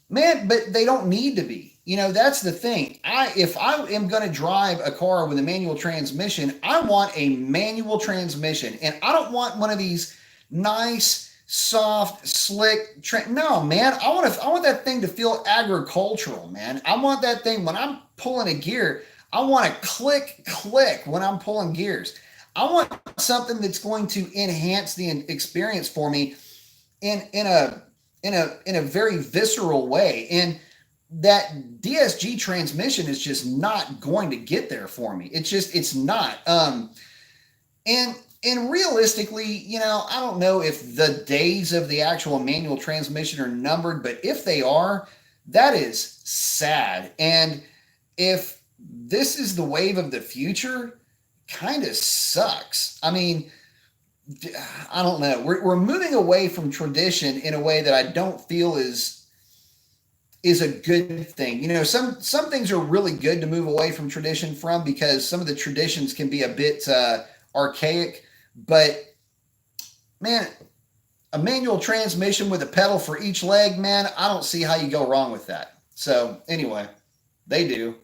[SPEAKER 1] Man, but they don't need to be. You know, that's the thing. If I am going to drive a car with a manual transmission, I want a manual transmission. And I don't want one of these nice, soft, slick. No, man, I want that thing to feel agricultural, man. I want that thing when I'm pulling a gear. I want to click when I'm pulling gears. I want something that's going to enhance the experience for me in a very visceral way. And that DSG transmission is just not going to get there for me. It's not. And realistically, you know, I don't know if the days of the actual manual transmission are numbered, but if they are, that is sad. And if this is the wave of the future, kind of sucks. I mean, I don't know. We're moving away from tradition in a way that I don't feel is a good thing. You know, some things are really good to move away from tradition from, because some of the traditions can be a bit archaic. But man, a manual transmission with a pedal for each leg, man, I don't see how you go wrong with that. So anyway, they do.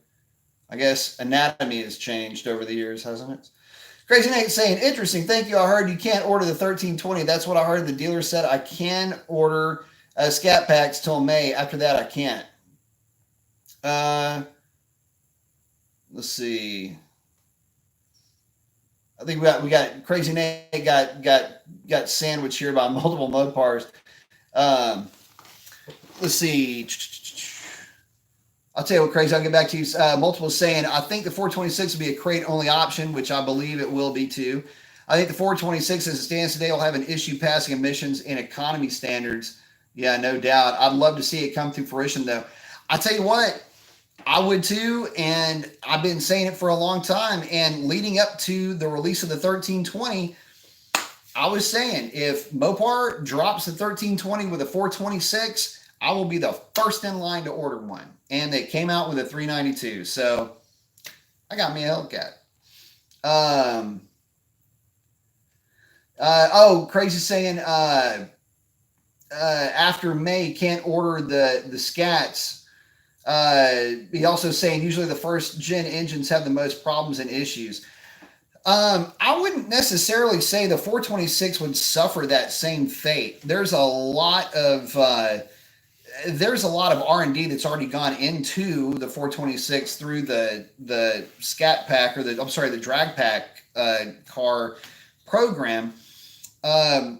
[SPEAKER 1] I guess anatomy has changed over the years, hasn't it? Crazy Nate saying, interesting. Thank you. I heard you can't order the 1320. That's what I heard. The dealer said I can order scat packs till May. After that, I can't. Let's see. I think we got Crazy Nate got sandwiched here by multiple Mopars. Let's see. I'll tell you what, Crazy, I'll get back to you. Multiple saying, I think the 426 will be a crate-only option, which I believe it will be too. I think the 426 as it stands today will have an issue passing emissions and economy standards. Yeah, no doubt. I'd love to see it come to fruition, though. I tell you what, I would too, and I've been saying it for a long time. And leading up to the release of the 1320, I was saying if Mopar drops the 1320 with a 426, I will be the first in line to order one. And they came out with a 392. So I got me a Hellcat. Crazy saying after May can't order the scats. He also saying usually the first gen engines have the most problems and issues. I wouldn't necessarily say the 426 would suffer that same fate. There's a lot of R&D that's already gone into the 426 through the scat pack, or the drag pack car program. And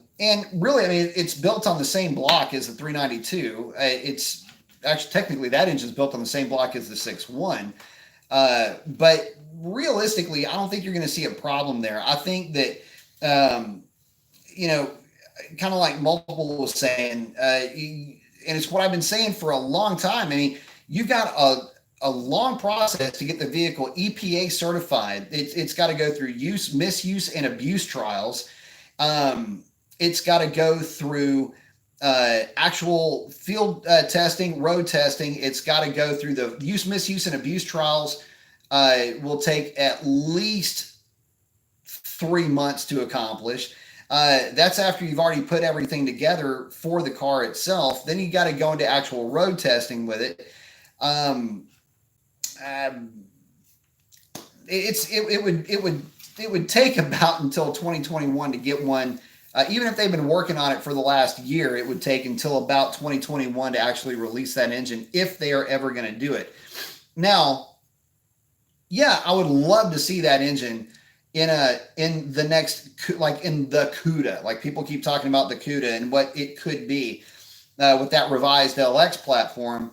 [SPEAKER 1] really, I mean, it's built on the same block as the 392. It's actually technically that engine's built on the same block as the 6.1. But realistically, I don't think you're going to see a problem there. I think that, you know, kind of like Multiple was saying, and it's what I've been saying for a long time. I mean, you've got a long process to get the vehicle EPA certified. It's got to go through use, misuse, and abuse trials. It's got to go through actual field testing, road testing. It's got to go through the use, misuse, and abuse trials. Will take at least 3 months to accomplish. That's after you've already put everything together for the car itself. Then you got to go into actual road testing with it. Um, um, it would take about until 2021 to get one. Even if they've been working on it for the last year, it would take until about 2021 to actually release that engine if they are ever going to do it. Now, yeah, I would love to see that engine in the next, like in the CUDA. Like people keep talking about the CUDA and what it could be with that revised LX platform.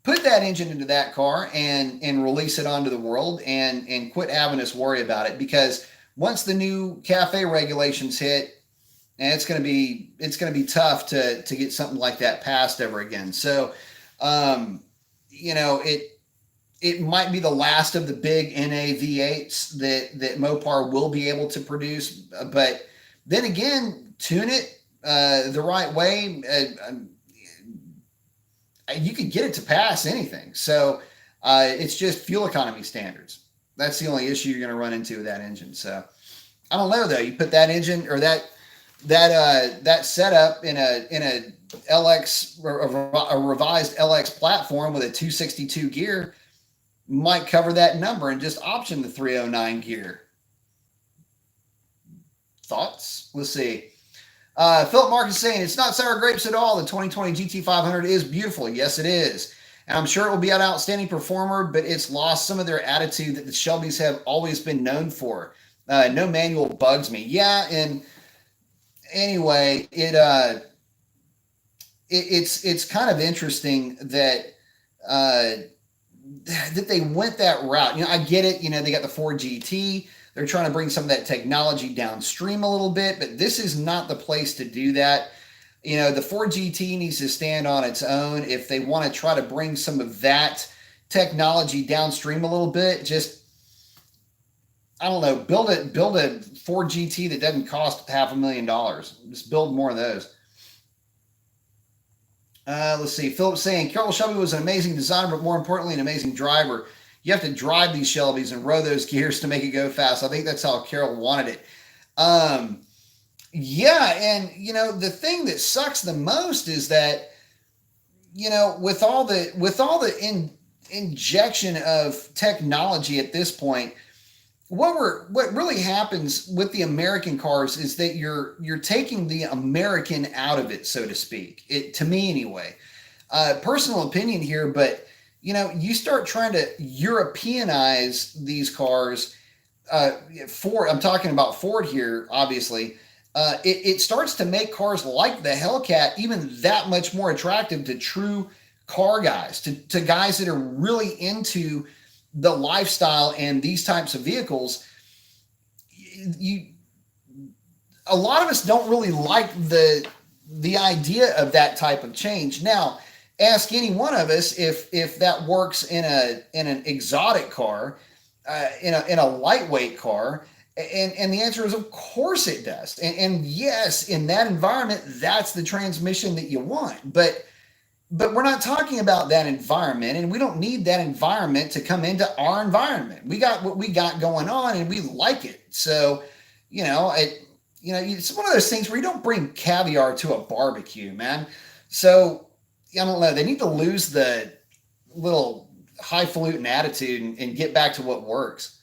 [SPEAKER 1] Put that engine into that car and release it onto the world and quit having us worry about it, because once the new cafe regulations hit, and it's going to be tough to get something like that passed ever again. So, you know, it might be the last of the big NA V8s that Mopar will be able to produce. But then again, tune it the right way. You could get it to pass anything. So it's just fuel economy standards. That's the only issue you're going to run into with that engine. So I don't know though. You put that engine or that setup in a LX, a revised LX platform with a 262 gear, might cover that number and just option the 309 gear. Thoughts? Let's see. Philip Mark is saying it's not sour grapes at all. The 2020 GT500 is beautiful. Yes, it is. And I'm sure it will be an outstanding performer, but it's lost some of their attitude that the Shelbys have always been known for. No manual bugs me. Yeah, and anyway, it's kind of interesting that that they went that route. You know, I get it. You know, they got the Ford GT. They're trying to bring some of that technology downstream a little bit, but this is not the place to do that. You know, the Ford GT needs to stand on its own. If they want to try to bring some of that technology downstream a little bit, just, I don't know, build a Ford GT that doesn't cost $500,000. Just build more of those. Let's see. Philip's saying Carroll Shelby was an amazing designer, but more importantly, an amazing driver. You have to drive these Shelbys and row those gears to make it go fast. I think that's how Carroll wanted it. Yeah, and you know the thing that sucks the most is that, you know, with all the injection of technology at this point, what really happens with the American cars is that you're taking the American out of it, so to speak. It, to me anyway. Personal opinion here, but you know, you start trying to Europeanize these cars. Ford, I'm talking about Ford here, obviously. It starts to make cars like the Hellcat even that much more attractive to true car guys, to guys that are really into the lifestyle and these types of vehicles. A lot of us don't really like the idea of that type of change. Now, ask any one of us if that works in an exotic car, in a lightweight car, and the answer is of course it does. And yes, in that environment, that's the transmission that you want. But we're not talking about that environment, and we don't need that environment to come into our environment. We got what we got going on, and we like it. So, you know, it's one of those things where you don't bring caviar to a barbecue, man. So, I don't know. They need to lose the little highfalutin attitude and get back to what works.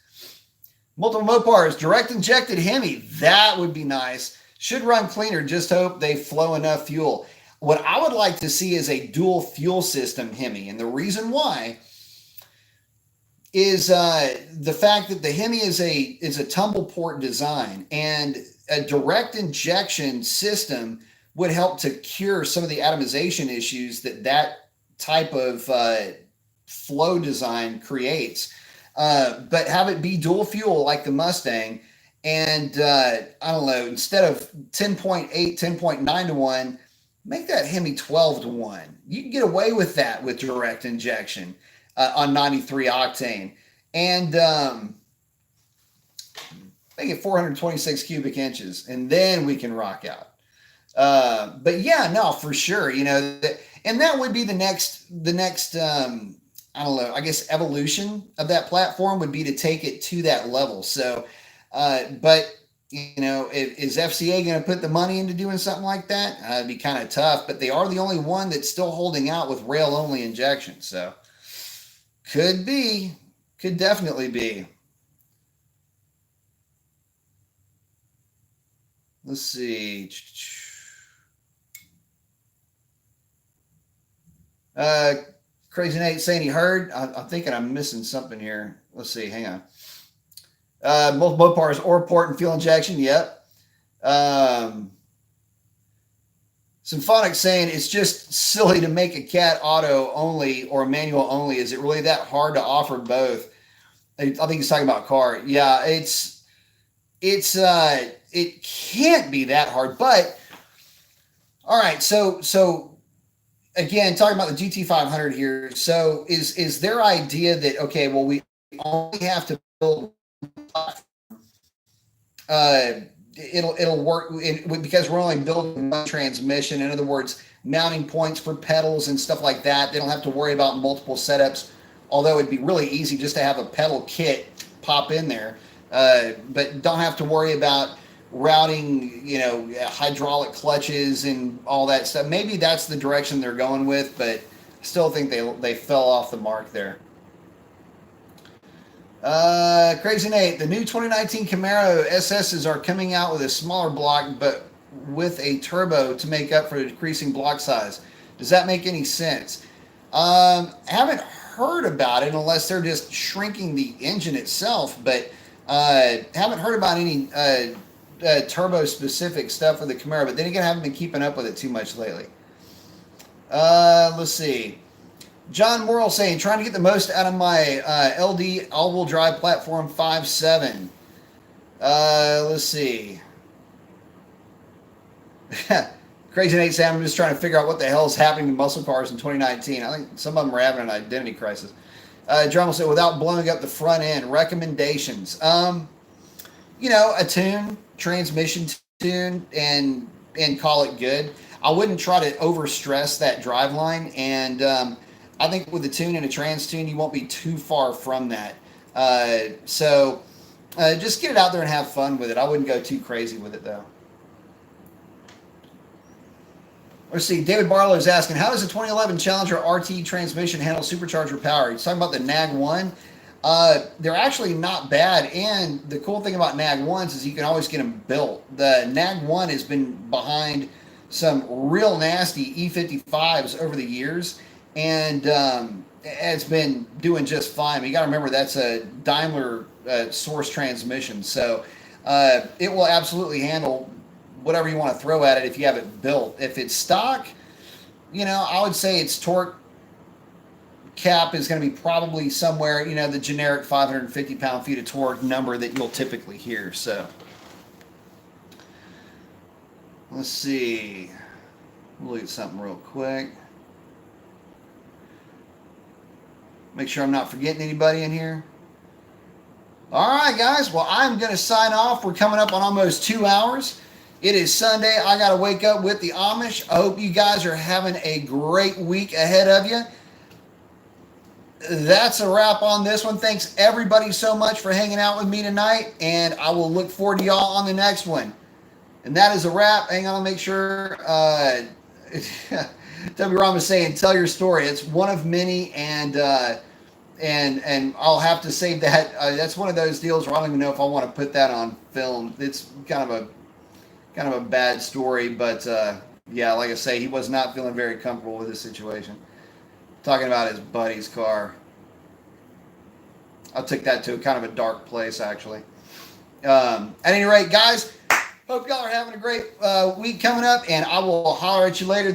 [SPEAKER 1] Multiple Mopars, direct injected Hemi. That would be nice. Should run cleaner. Just hope they flow enough fuel. What I would like to see is a dual fuel system Hemi. And the reason why is the fact that the Hemi is a tumble port design, and a direct injection system would help to cure some of the atomization issues that type of flow design creates. But have it be dual fuel like the Mustang. And I don't know, instead of 10.8, 10.9 to 1, make that Hemi 12 to 1. You can get away with that with direct injection on 93 octane. And make it 426 cubic inches. And then we can rock out. But yeah, no, for sure. And that would be the next I don't know, I guess evolution of that platform would be to take it to that level. So, but is FCA going to put the money into doing something like that? It'd be kind of tough, but they are the only one that's still holding out with rail only injection. So, could be, could definitely be. Let's see. Uh, Crazy Nate saying he heard. I'm thinking I'm missing something here. Let's see. Hang on. Both Mopars or port and fuel injection. Yep. Um, Symphonic saying it's just silly to make a cat auto only or manual only. Is it really that hard to offer both? I think he's talking about car. Yeah, it can't be that hard. But all right, so again, talking about the GT500 here. So is their idea that okay, well we only have to build it'll work because we're only building one transmission. In other words, mounting points for pedals and stuff like that. They don't have to worry about multiple setups. Although it'd be really easy just to have a pedal kit pop in there, but don't have to worry about routing, hydraulic clutches and all that stuff. Maybe that's the direction they're going with, but still think they fell off the mark there. Crazy Nate, the new 2019 Camaro SSs are coming out with a smaller block, but with a turbo to make up for the decreasing block size. Does that make any sense? Haven't heard about it unless they're just shrinking the engine itself, but haven't heard about any turbo specific stuff for the Camaro. But then again, I haven't been keeping up with it too much lately. Let's see. John Morrill saying, trying to get the most out of my LD all-wheel drive platform 5.7. Let's see. Crazy Nate saying, I'm just trying to figure out what the hell is happening to muscle cars in 2019. I think some of them are having an identity crisis. John will say, without blowing up the front end, recommendations. A tune, transmission tune, and call it good. I wouldn't try to overstress that driveline, and I think with the tune and a trans tune, you won't be too far from that. So just get it out there and have fun with it. I wouldn't go too crazy with it, though. Let's see. David Barlow is asking, how does the 2011 Challenger RT transmission handle supercharger power? He's talking about the NAG 1. They're actually not bad, and the cool thing about NAG 1s is you can always get them built. The NAG 1 has been behind some real nasty E55s over the years, and it's been doing just fine. But you got to remember that's a Daimler source transmission, so it will absolutely handle whatever you want to throw at it if you have it built. If it's stock, I would say its torque cap is going to be probably somewhere, the generic 550 pound-feet of torque number that you'll typically hear. So let's see. We'll look at something real quick. Make sure I'm not forgetting anybody in here. All right, guys. Well, I'm going to sign off. We're coming up on almost 2 hours. It is Sunday. I got to wake up with the Amish. I hope you guys are having a great week ahead of you. That's a wrap on this one. Thanks, everybody, so much for hanging out with me tonight, and I will look forward to y'all on the next one. And that is a wrap. Hang on, I'll make sure. W. Rom is saying, tell your story. It's one of many, and I'll have to save that. That's one of those deals where I don't even know if I want to put that on film. It's kind of a bad story, but yeah, like I say, he was not feeling very comfortable with his situation. Talking about his buddy's car. I'll take that to kind of a dark place, actually. At any rate, guys, hope y'all are having a great week coming up, and I will holler at you later.